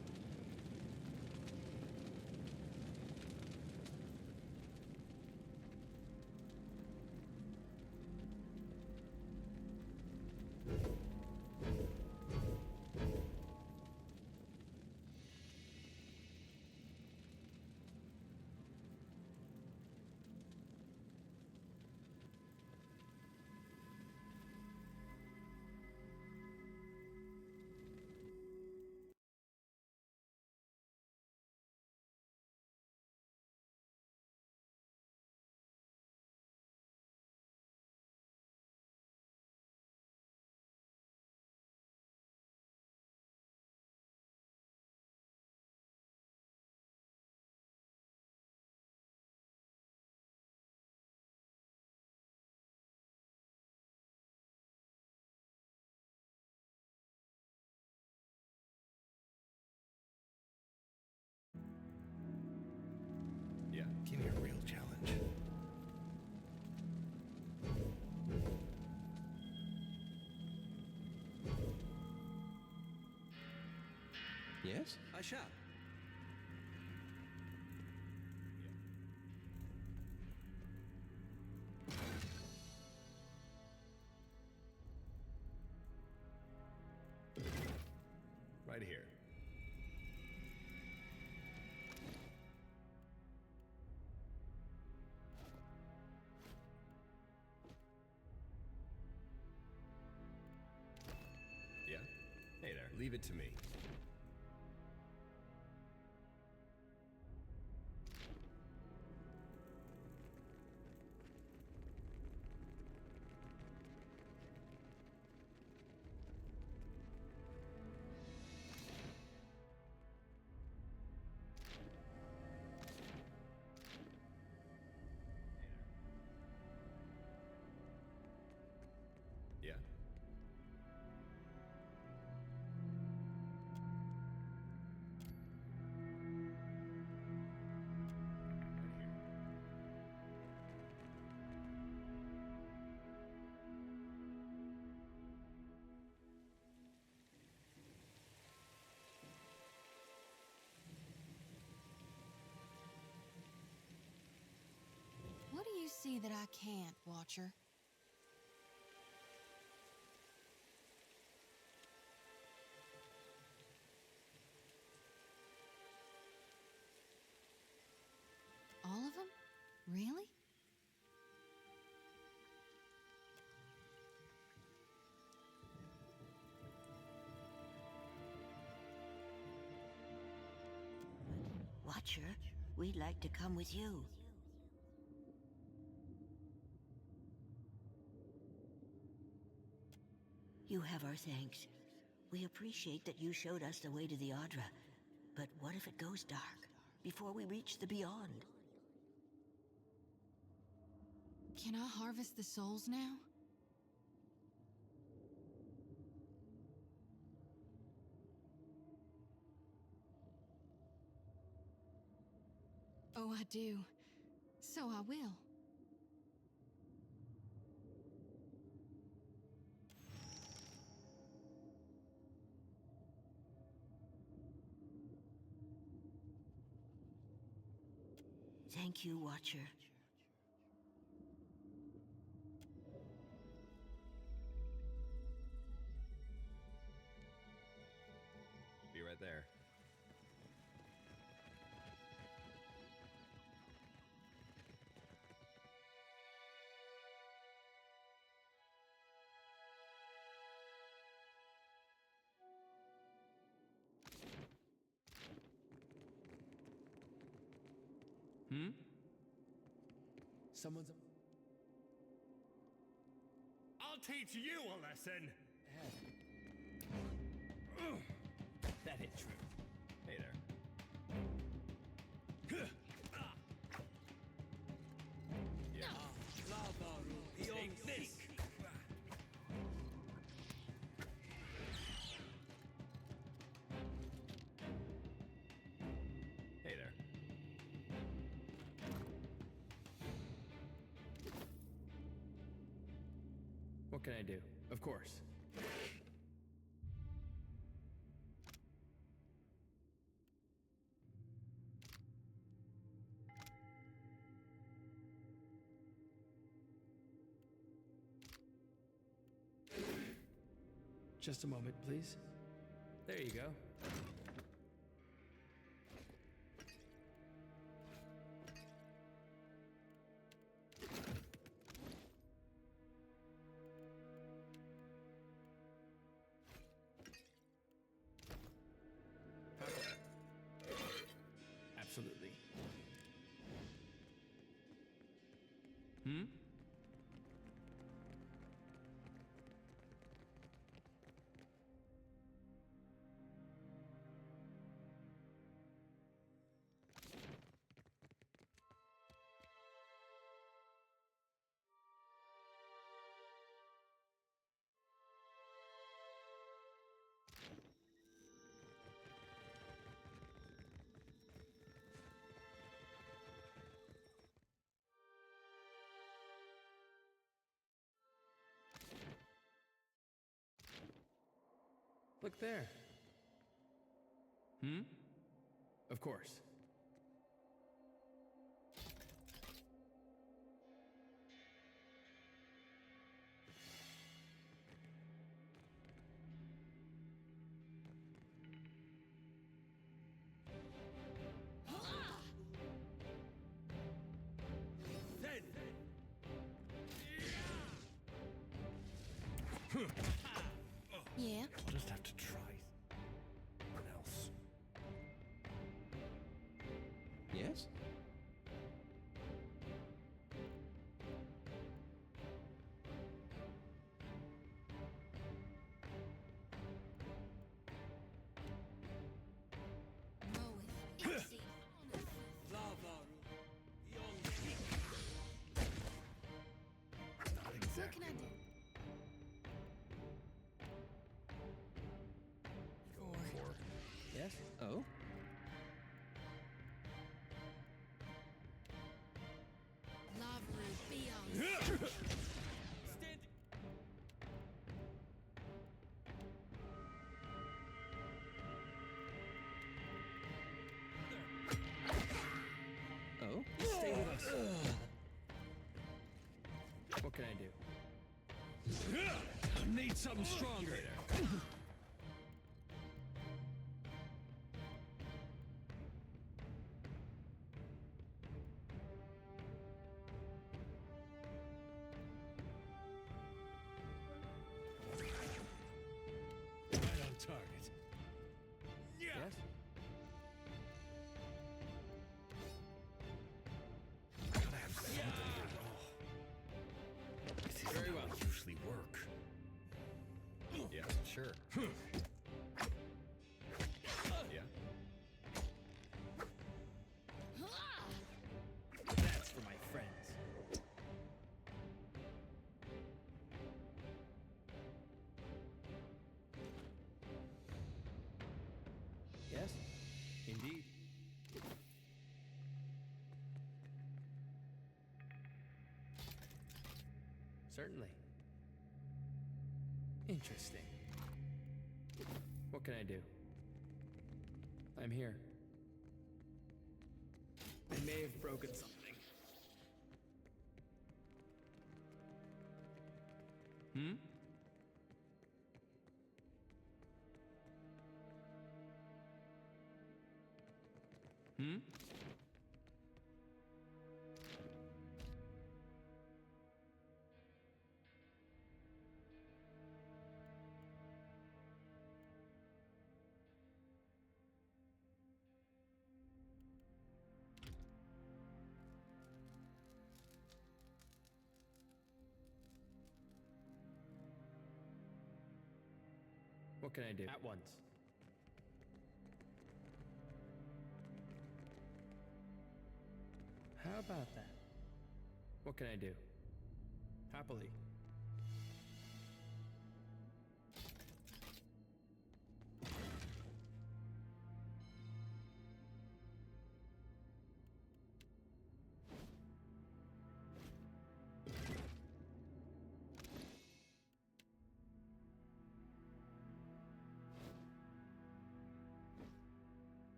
Yeah. Give me a real challenge. Yes? I shall. Right here. Yeah? Hey there. Leave it to me. Yeah? What do you see that I can't, Watcher? All of them? Really? Watcher, we'd like to come with you. You have our thanks. We appreciate that you showed us the way to the Audra. But what if it goes dark before we reach the beyond? Can I harvest the souls now? Oh, I do. So I will. Thank you, Watcher. right there. Hmm? Someone's... I'll teach you a lesson! That hit true. Hey there. Yeah. Take this! Hey there. What can I do? Of course. Just a moment, please. There you go. Absolutely. Hmm? Look there. Hmm? Of course. Yeah? I'll just have to try. What else? Yes? What can I do? Four. Yes? Oh? Lava be on. Oh? Stay with us. What can I do? Need something stronger. Right on target. Yes? Very well. Usually work. Yeah, sure. Yeah. That's for my friends. Yes? Indeed. Certainly. Interesting. What can I do? I'm here. I may have broken something. Hmm? Hmm? What can I do? At once. How about that? What can I do? Happily.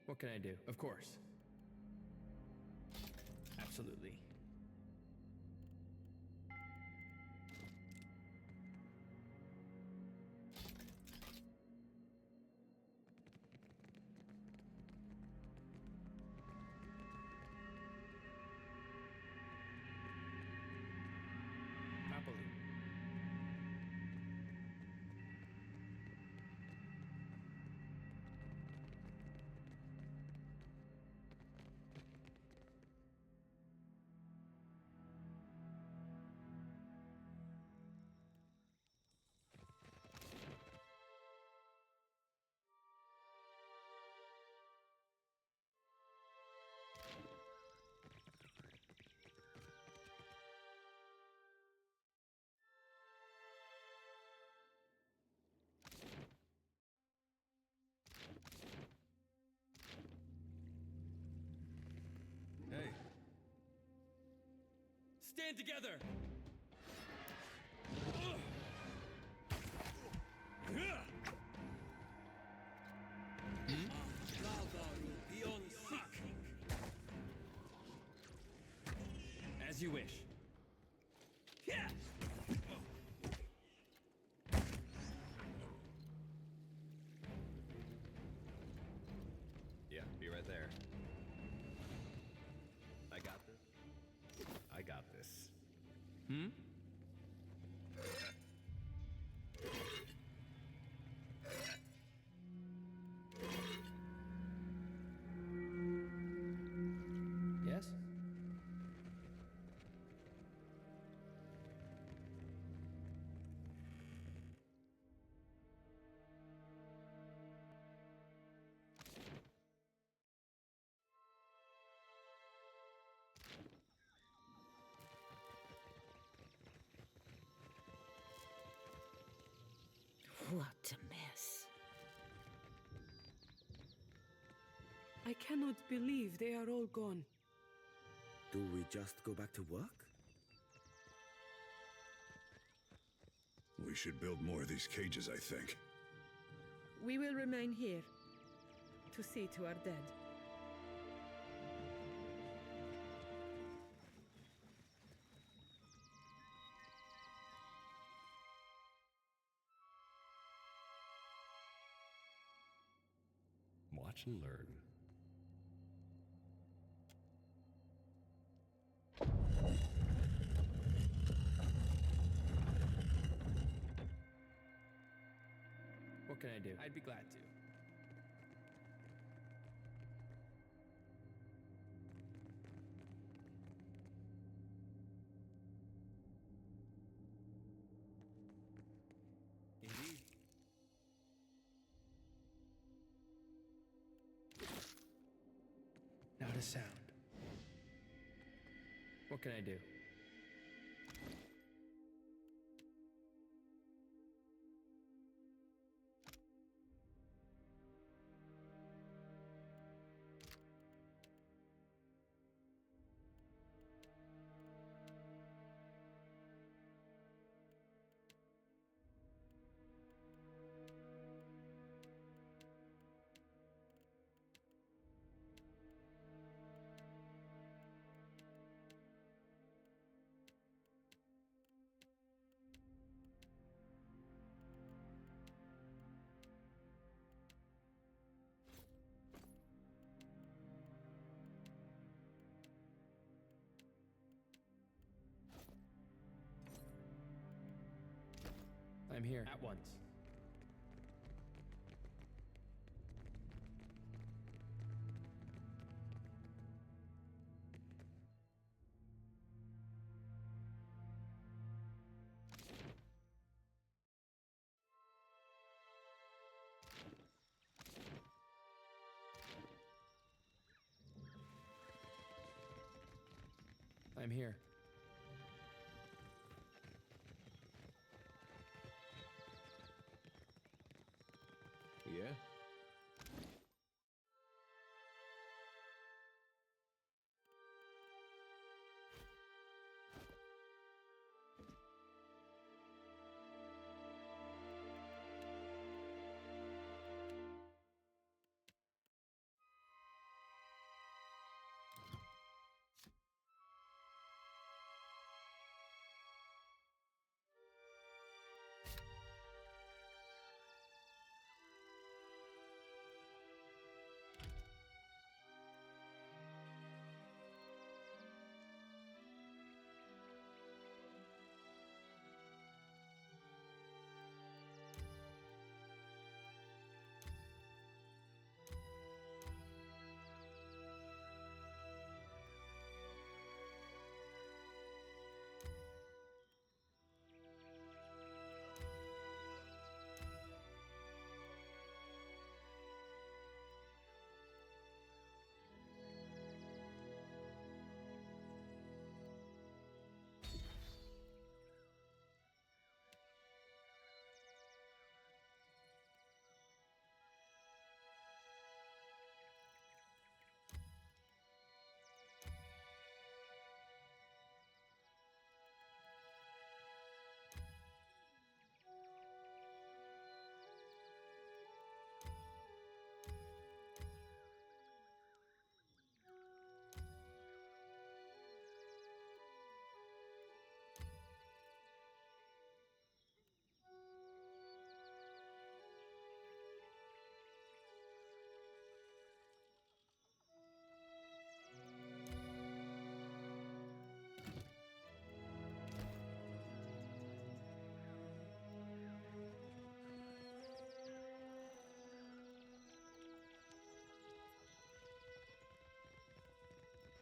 What can I do? Of course. Absolutely. Happily. Hey. Stand together! As you wish. Yeah, be right there. I got this. I got this. Hmm? Yes? What a mess. I cannot believe they are all gone. Do we just go back to work? We should build more of these cages, I think. We will remain here to see to our dead. Watch and learn. What can I do? I'd be glad to. Indeed. Not a sound. What can I do? I'm here. At once. I'm here. Yeah?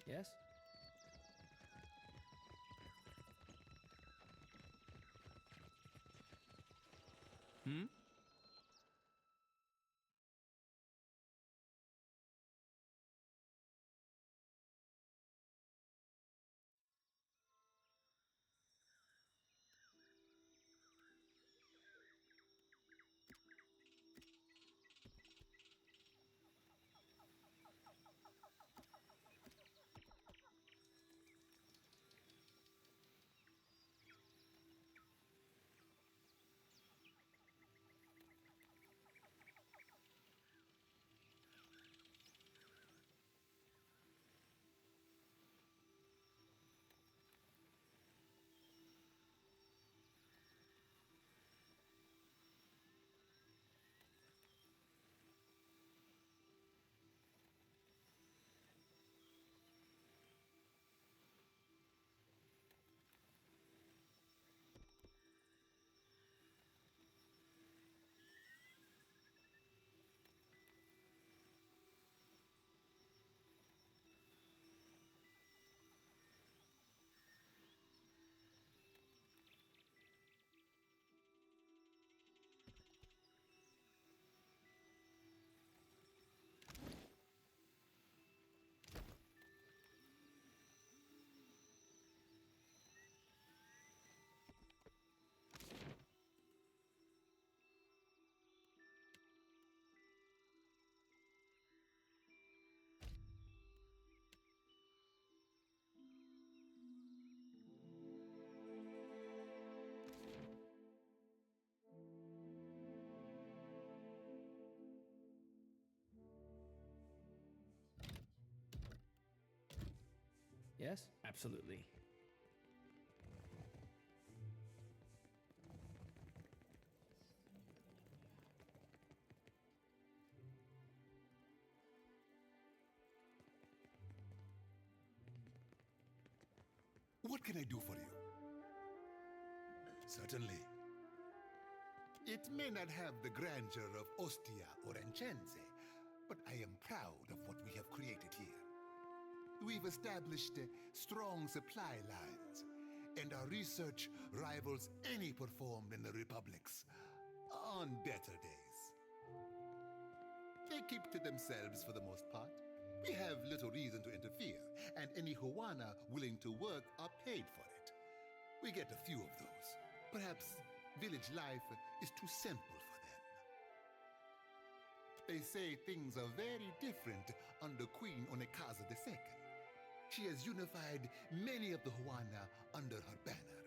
Yes? Hmm? Yes? Absolutely. What can I do for you? Certainly. It may not have the grandeur of Ostia or Enchenze, but I am proud of what we have created here. We've established strong supply lines, and our research rivals any performed in the Republics on better days. They keep to themselves for the most part. We have little reason to interfere, and any Huana willing to work are paid for it. We get a few of those. Perhaps village life is too simple for them. They say things are very different under Queen Onekaza II. She has unified many of the Huana under her banner.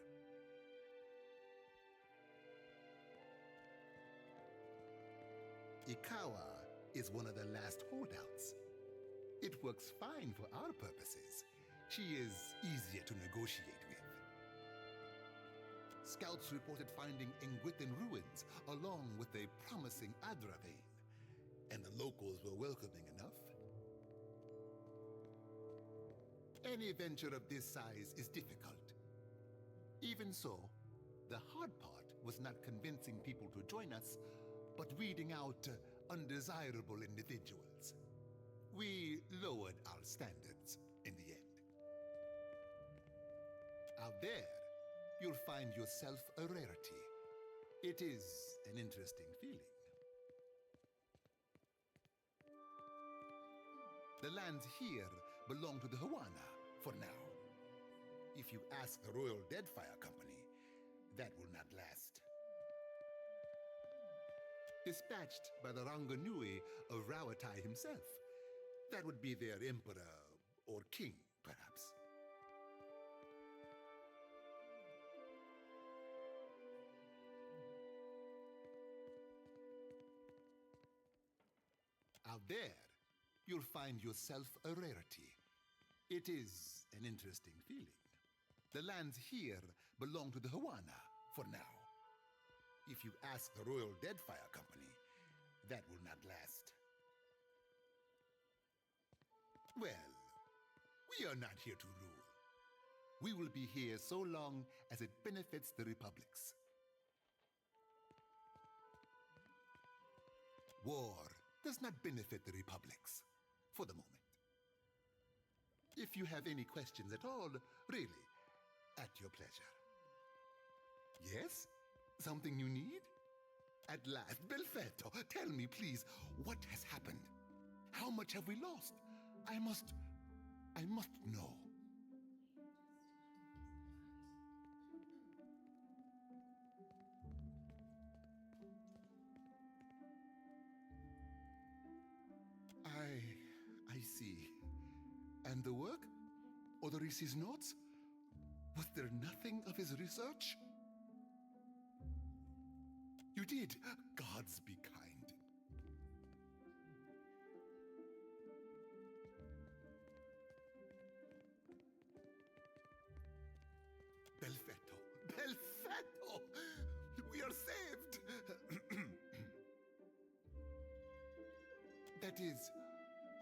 Ikawa is one of the last holdouts. It works fine for our purposes. She is easier to negotiate with. Scouts reported finding Ingwithan ruins along with a promising Adra vein, and the locals were welcoming enough. Any venture of this size is difficult. Even so, the hard part was not convincing people to join us, but weeding out undesirable individuals. We lowered our standards in the end. Out there, you'll find yourself a rarity. It is an interesting feeling. The lands here belong to the Huana for now. If you ask the Royal Deadfire Company, that will not last. Dispatched by the Ranganui of Rawatai himself. That would be their emperor or king, perhaps. Out there, you'll find yourself a rarity. It is an interesting feeling. The lands here belong to the Huana for now. If you ask the Royal Deadfire Company, that will not last. Well, we are not here to rule. We will be here so long as it benefits the republics. War does not benefit the republics, for the moment. If you have any questions at all, really, at your pleasure. Yes? Something you need? At last, Belfetto, tell me, please, what has happened? How much have we lost? I must know. I see. And the work? Odorisi's notes? Was there nothing of his research? You did. Gods be kind. Belfetto! Belfetto! We are saved! That is,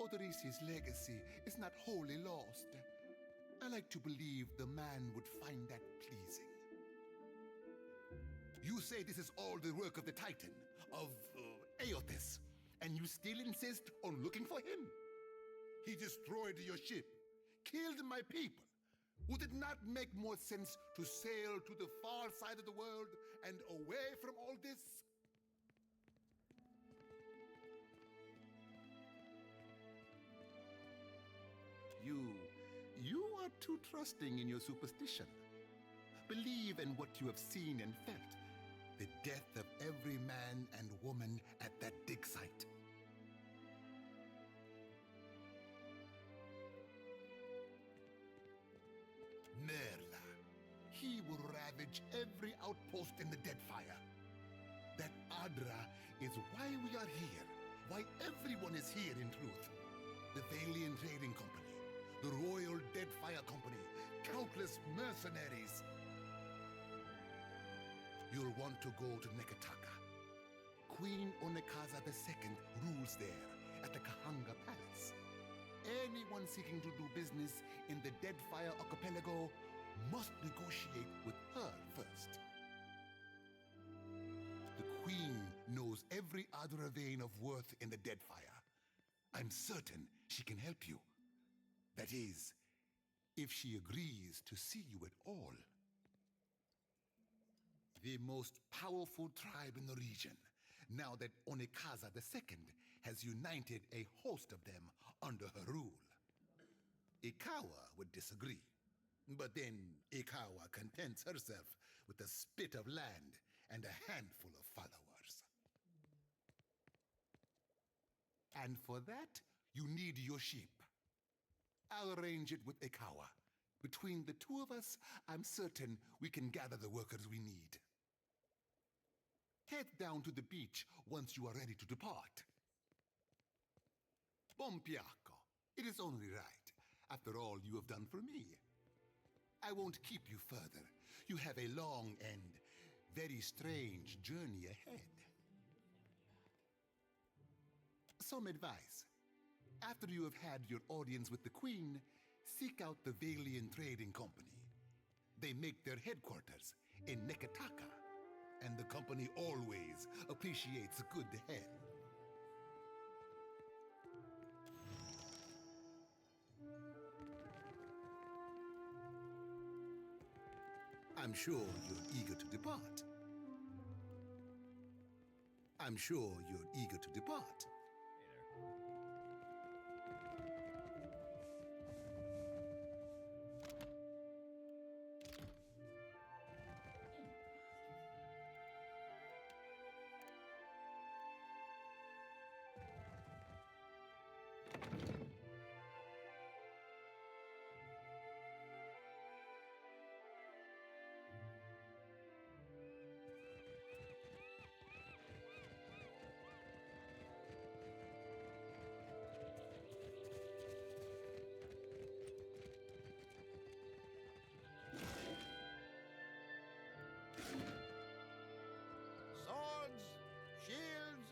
Odorisi's legacy is not wholly lost. I like to believe the man would find that pleasing. You say this is all the work of the Titan, of Aothis, and you still insist on looking for him? He destroyed your ship, killed my people. Would it not make more sense to sail to the far side of the world and away from all this? You are too trusting in your superstition. Believe in what you have seen and felt. The death of every man and woman at that dig site. Merla. He will ravage every outpost in the Deadfire. That Adra is why we are here. Why everyone is here in truth. The Valiant Trading Company. The Royal Deadfire Company. Countless mercenaries. You'll want to go to Nekataka. Queen Onekaza II rules there at the Kahanga Palace. Anyone seeking to do business in the Deadfire Archipelago must negotiate with her first. The Queen knows every other vein of worth in the Deadfire. I'm certain she can help you. That is, if she agrees to see you at all. The most powerful tribe in the region, now that Onekaza II has united a host of them under her rule. Ikawa would disagree, but then Ikawa contents herself with a spit of land and a handful of followers. And for that, you need your sheep. I'll arrange it with Ikawa. Between the two of us, I'm certain we can gather the workers we need. Head down to the beach once you are ready to depart. Bompiaco, it is only right, after all you have done for me. I won't keep you further. You have a long and very strange journey ahead. Some advice. After you have had your audience with the Queen, seek out the Valian Trading Company. They make their headquarters in Nekataka, and the company always appreciates a good head. I'm sure you're eager to depart. I'm sure you're eager to depart. Swords, shields.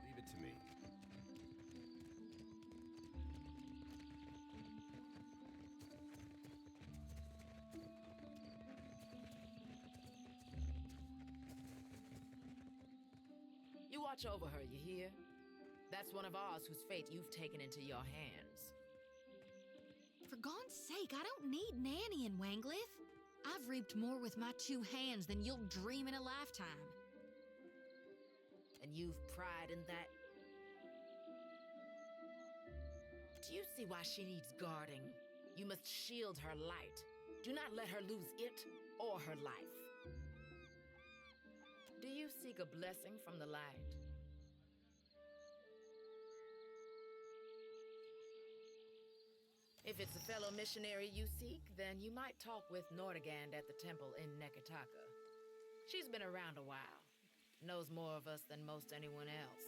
Leave it to me. You watch over her, you hear? That's one of ours whose fate you've taken into your hands. For God's sake, I don't need Nanny in Wangliff. I've reaped more with my 2 hands than you'll dream in a lifetime. And you've pride in that? Do you see why she needs guarding? You must shield her light. Do not let her lose it or her life. seek a blessing from the light? If it's a fellow missionary you seek, then you might talk with Nordegand at the temple in Nekataka. She's been around a while, knows more of us than most anyone else.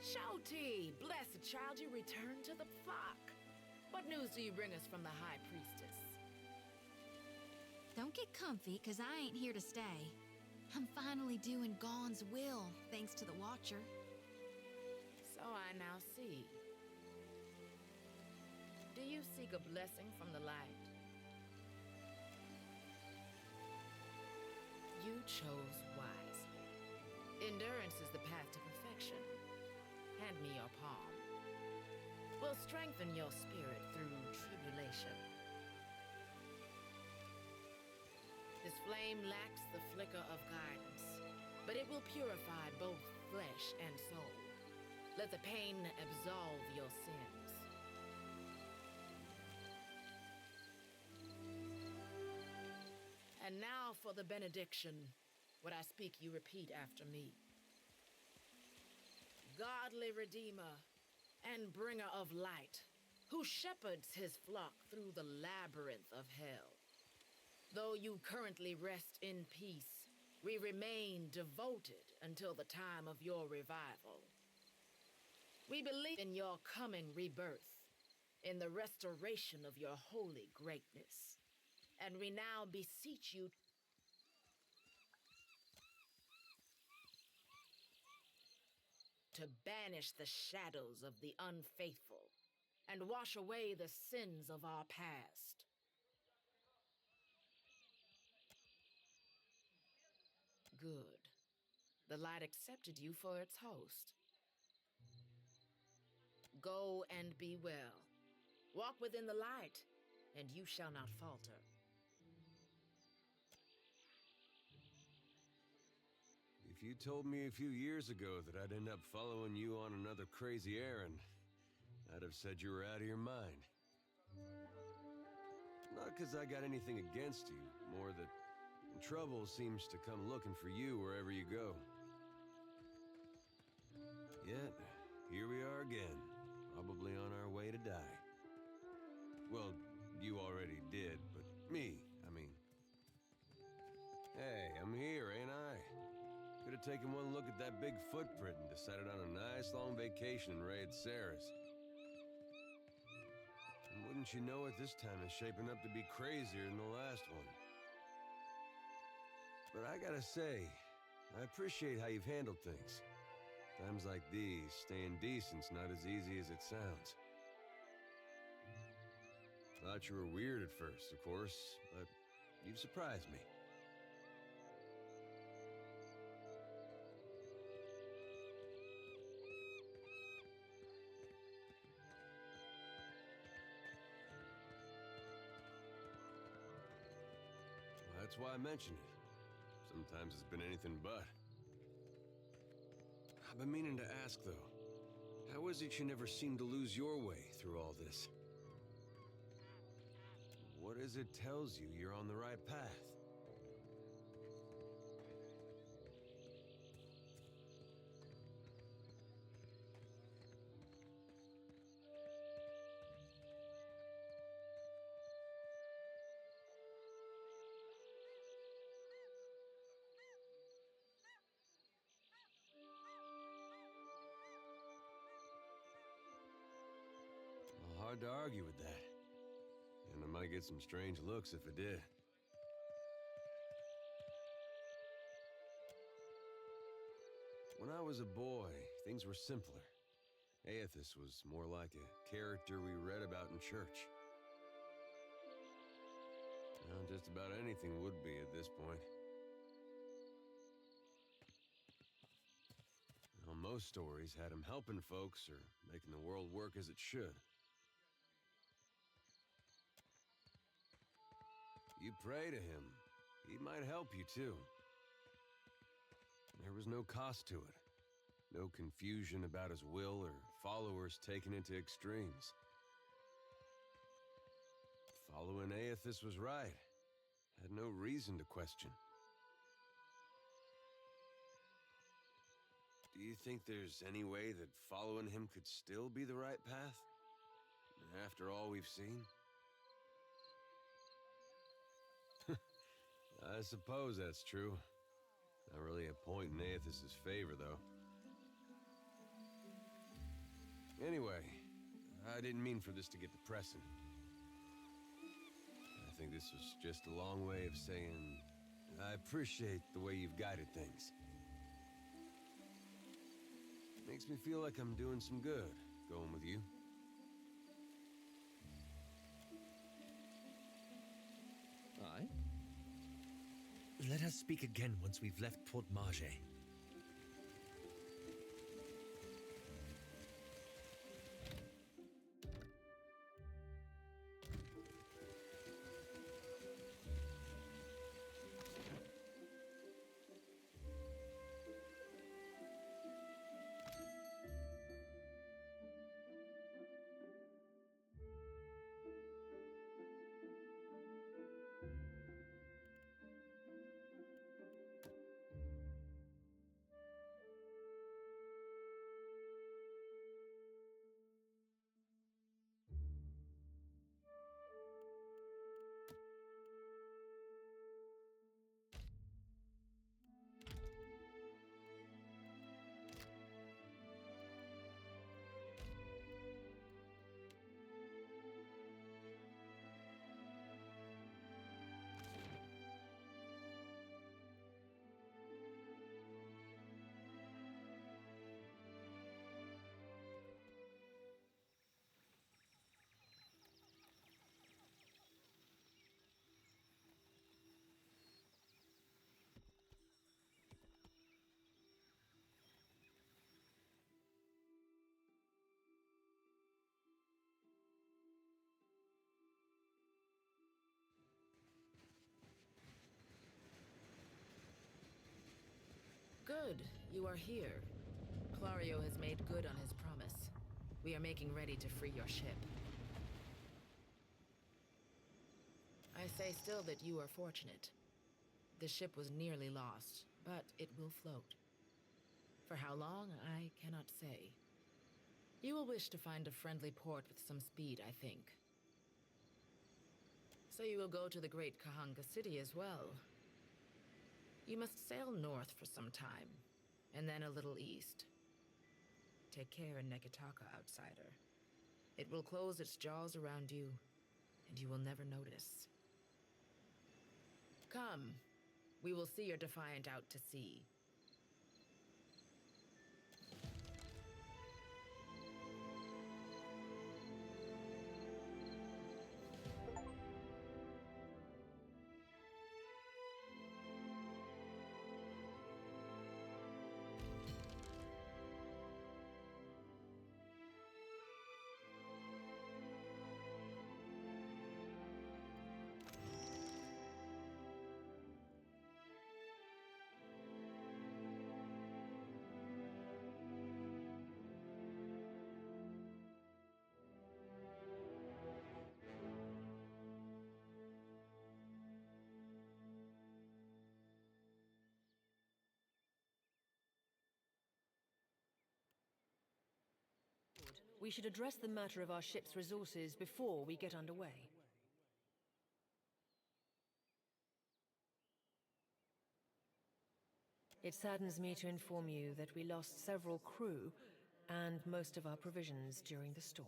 Shoti, blessed child, you returned to the flock. What news do you bring us from the High Priestess? Don't get comfy, cause I ain't here to stay. I'm finally doing Gaun's will, thanks to the Watcher. So I now see. Do you seek a blessing from the light? You chose wisely. Endurance is the path to perfection. Hand me your palm. We'll strengthen your spirit through tribulation. This flame lacks the flicker of guidance, but it will purify both flesh and soul. Let the pain absolve your sins. And now for the benediction. What I speak, you repeat after me. Godly Redeemer and bringer of light, who shepherds his flock through the labyrinth of hell. Though you currently rest in peace, we remain devoted until the time of your revival. We believe in your coming rebirth, in the restoration of your holy greatness, and we now beseech you to banish the shadows of the unfaithful and wash away the sins of our past. Good. The light accepted you for its host. Go and be well. Walk within the light, and you shall not falter. If you told me a few years ago that I'd end up following you on another crazy errand, I'd have said you were out of your mind. Not because I got anything against you, more that trouble seems to come looking for you wherever you go. Yet, here we are again, probably on our way to die. Well, you already did, but me, I mean. Hey, I'm here, ain't I? Could have taken one look at that big footprint and decided on a nice long vacation in Raid Sarah's. And wouldn't you know it, this time is shaping up to be crazier than the last one. But I gotta say, I appreciate how you've handled things. Times like these, staying decent's not as easy as it sounds. Thought you were weird at first, of course, but you've surprised me. Well, that's why I mention it. Sometimes it's been anything but. I've been meaning to ask, though. How is it you never seem to lose your way through all this? What is it tells you you're on the right path? Hard to argue with that. And I might get some strange looks if I did. When I was a boy, things were simpler. Aethys was more like a character we read about in church. Well, just about anything would be at this point. Well, most stories had him helping folks or making the world work as it should. You pray to him, he might help you too. There was no cost to it. No confusion about his will or followers taken into extremes. Following Aethys was right. had no reason to question. Do you think there's any way that following him could still be the right path? After all we've seen? I suppose that's true. Not really a point in Aethys' favor, though. Anyway, I didn't mean for this to get depressing. I think this was just a long way of saying I appreciate the way you've guided things. Makes me feel like I'm doing some good, going with you. Aye? Let us speak again once we've left Port Marge. Good, you are here. Clario has made good on his promise. We are making ready to free your ship. I say still that you are fortunate. The ship was nearly lost, but it will float. For how long, I cannot say. You will wish to find a friendly port with some speed, I think. So you will go to the great Kahanga city as well. You must sail north for some time, and then a little east. Take care in Nekitaka, outsider. It will close its jaws around you, and you will never notice. Come, we will see your defiant out to sea. We should address the matter of our ship's resources before we get underway. It saddens me to inform you that we lost several crew and most of our provisions during the storm.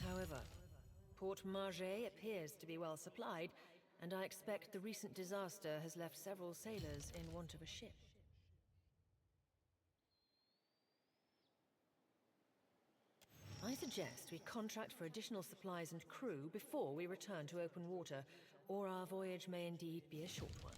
However, Port Marge appears to be well supplied, and I expect the recent disaster has left several sailors in want of a ship. I suggest we contract for additional supplies and crew before we return to open water, or our voyage may indeed be a short one.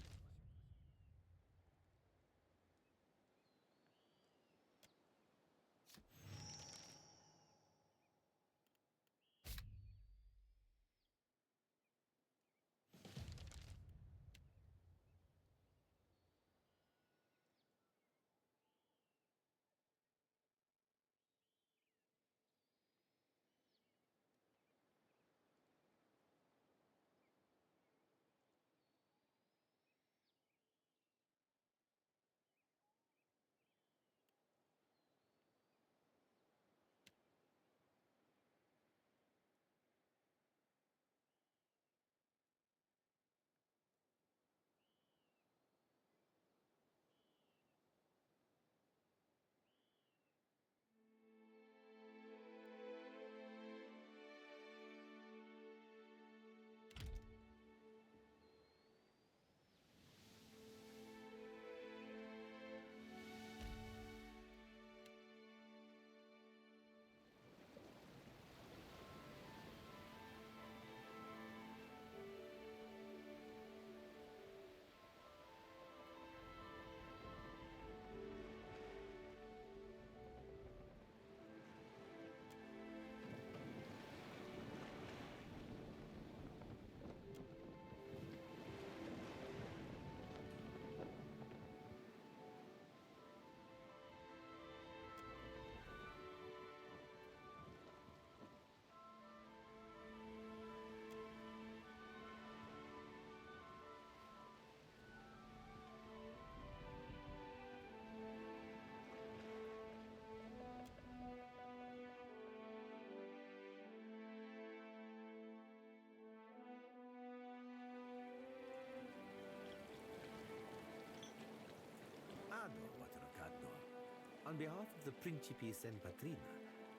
On behalf of the Principes and Patrina,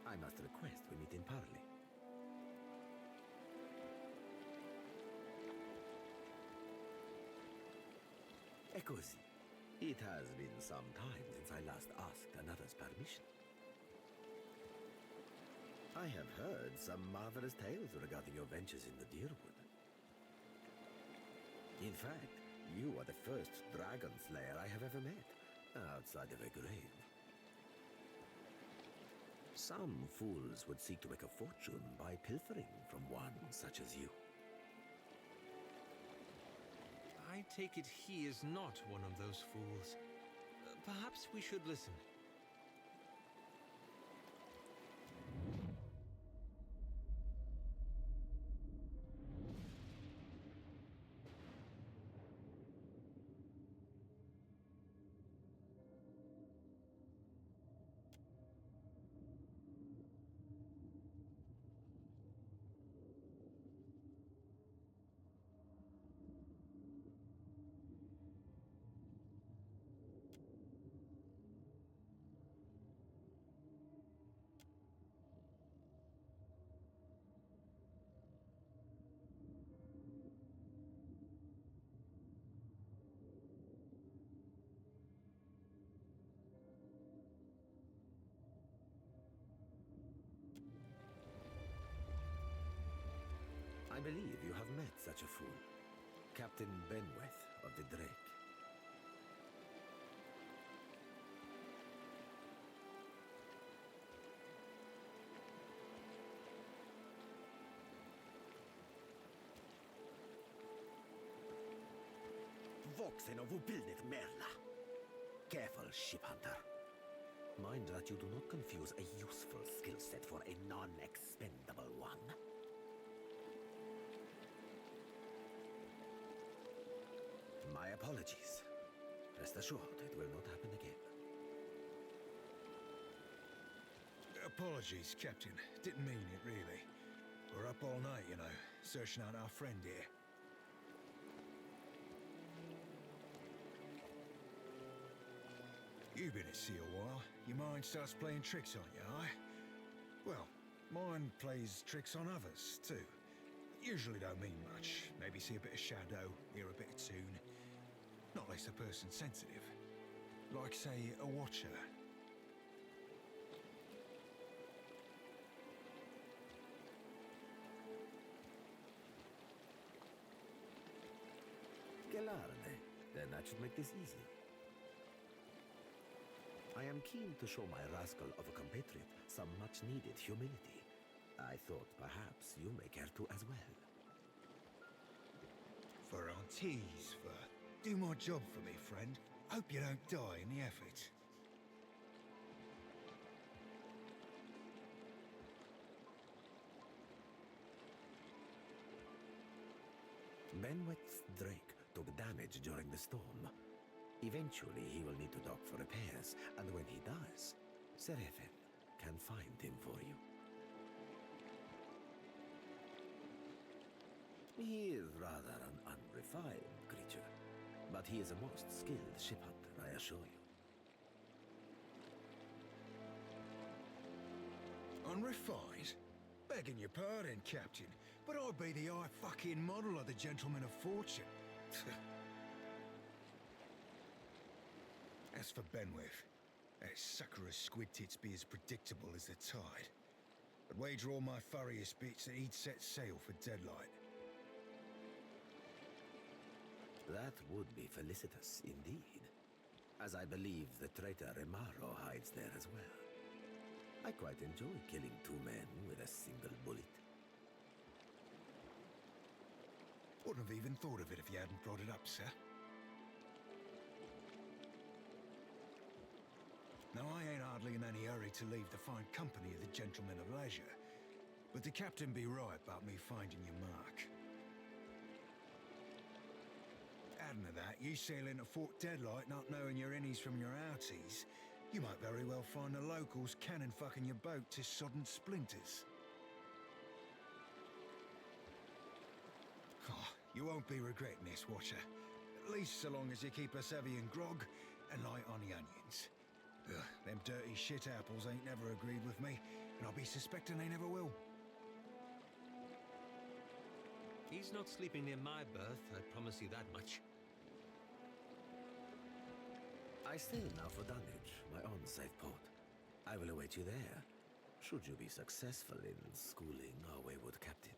I must request we meet in parley. E così. It has been some time since I last asked another's permission. I have heard some marvelous tales regarding your ventures in the Deerwood. In fact, you are the first dragon slayer I have ever met, outside of a grave. Some fools would seek to make a fortune by pilfering from one such as you. I take it he is not one of those fools. Perhaps we should listen. I believe you have met such a fool. Captain Benweth of the Drake. Voxen of Ubildet Merla. Careful, ship hunter. Mind that you do not confuse a useful skill set for a non-expendable one. My apologies. Rest assured, it will not happen again. Apologies, Captain. Didn't mean it, really. We're up all night, you know, searching out our friend here. You've been at sea a while. Your mind starts playing tricks on you, aye? Well, mine plays tricks on others, too. Usually don't mean much. Maybe see a bit of shadow, hear a bit of tune. Not unless a person's sensitive. Like, say, a watcher. Gelarde. Then that should make this easy. I am keen to show my rascal of a compatriot some much-needed humility. I thought perhaps you may care to as well. For Aunties, do my job for me, friend. Hope you don't die in the effort. Benweth's Drake took damage during the storm. Eventually, he will need to dock for repairs, and when he does, Seraphin can find him for you. He is rather an unrefined creature, but he is a most skilled ship hunter, I assure you. Unrefined? Begging your pardon, Captain, but I'd be the high fucking model of the Gentleman of Fortune. As for Benweth, that sucker of squid tits be as predictable as the tide. I'd wager all my furriest bits that he'd set sail for Deadlight. That would be felicitous indeed, as I believe the traitor Remaro hides there as well. I quite enjoy killing two men with a single bullet. Wouldn't have even thought of it if you hadn't brought it up, sir. Now, I ain't hardly in any hurry to leave the fine company of the Gentlemen of Leisure, but the captain be right about me finding your mark. Adding to that, you sail into Fort Deadlight not knowing your innies from your outies, you might very well find the locals cannon fucking your boat to sodden splinters. Oh, you won't be regretting this, Watcher. At least so long as you keep us heavy in grog and light on the onions. Ugh, them dirty shit apples ain't never agreed with me, and I'll be suspecting they never will. He's not sleeping near my berth, I promise you that much. I sail now for Dunwich, my own safe port. I will await you there, should you be successful in schooling our wayward captain.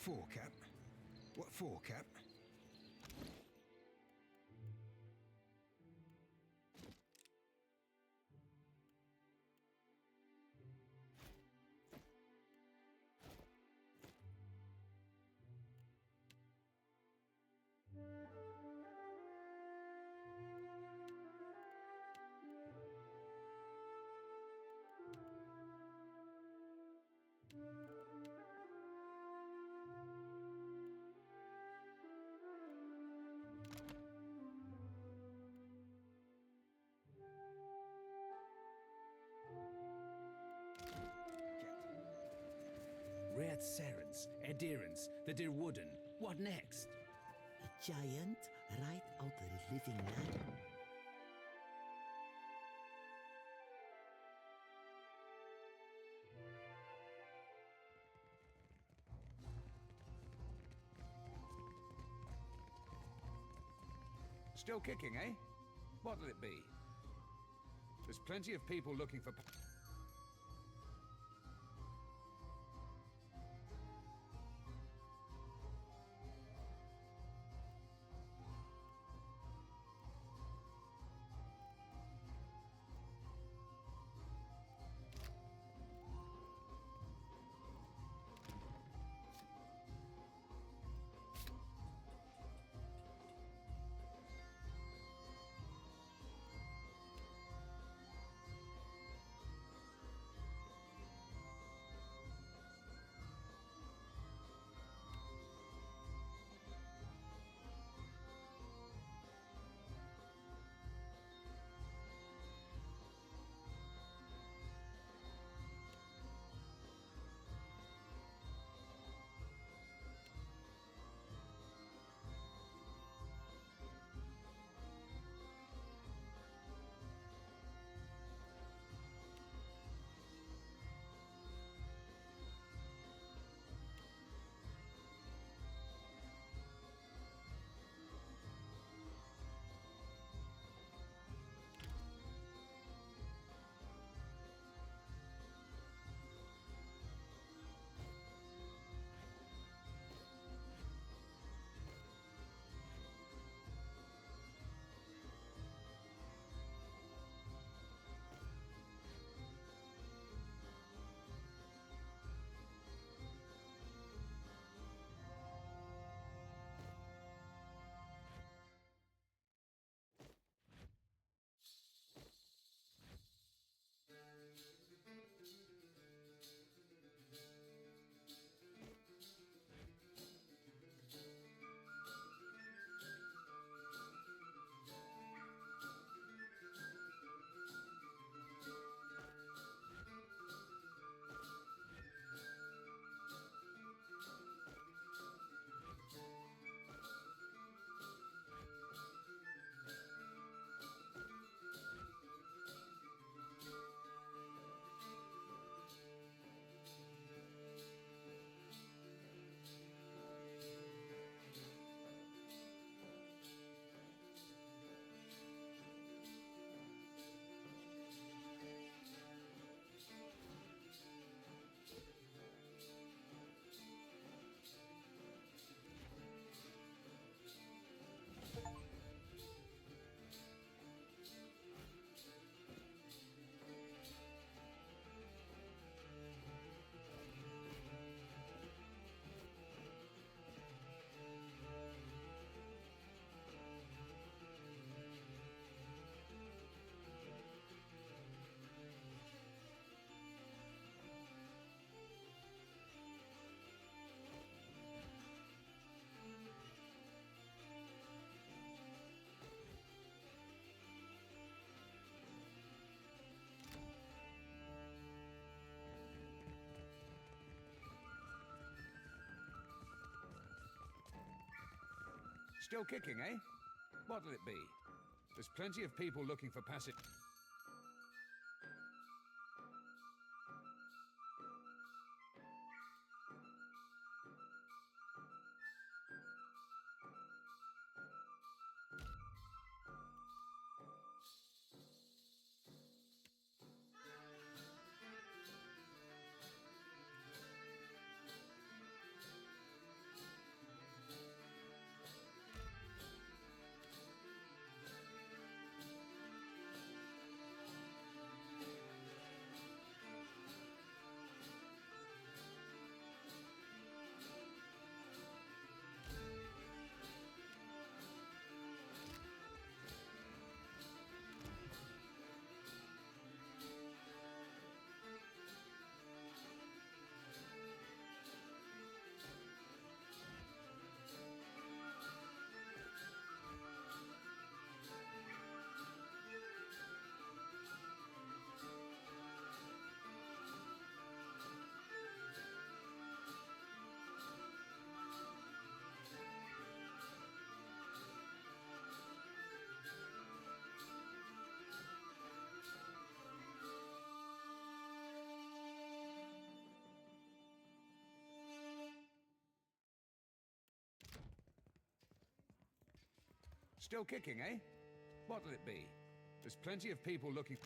for, Cap? What for, Cap? Red Serens, adherents, the dear wooden. What next? A giant right out the living land. Still kicking, eh? What'll it be? There's plenty of people looking for... Still kicking, eh? What'll it be? There's plenty of people looking for passage... Still kicking, eh? What'll it be? There's plenty of people looking...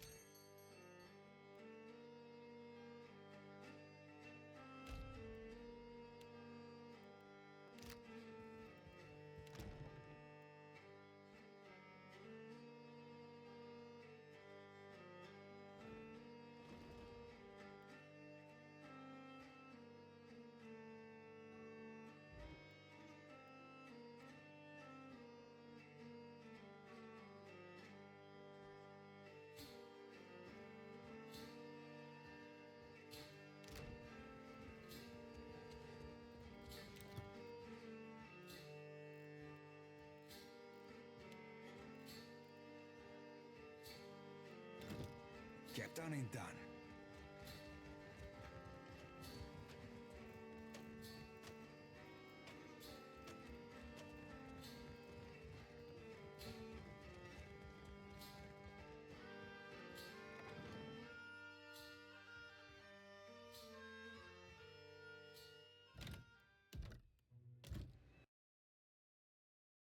Get done and done.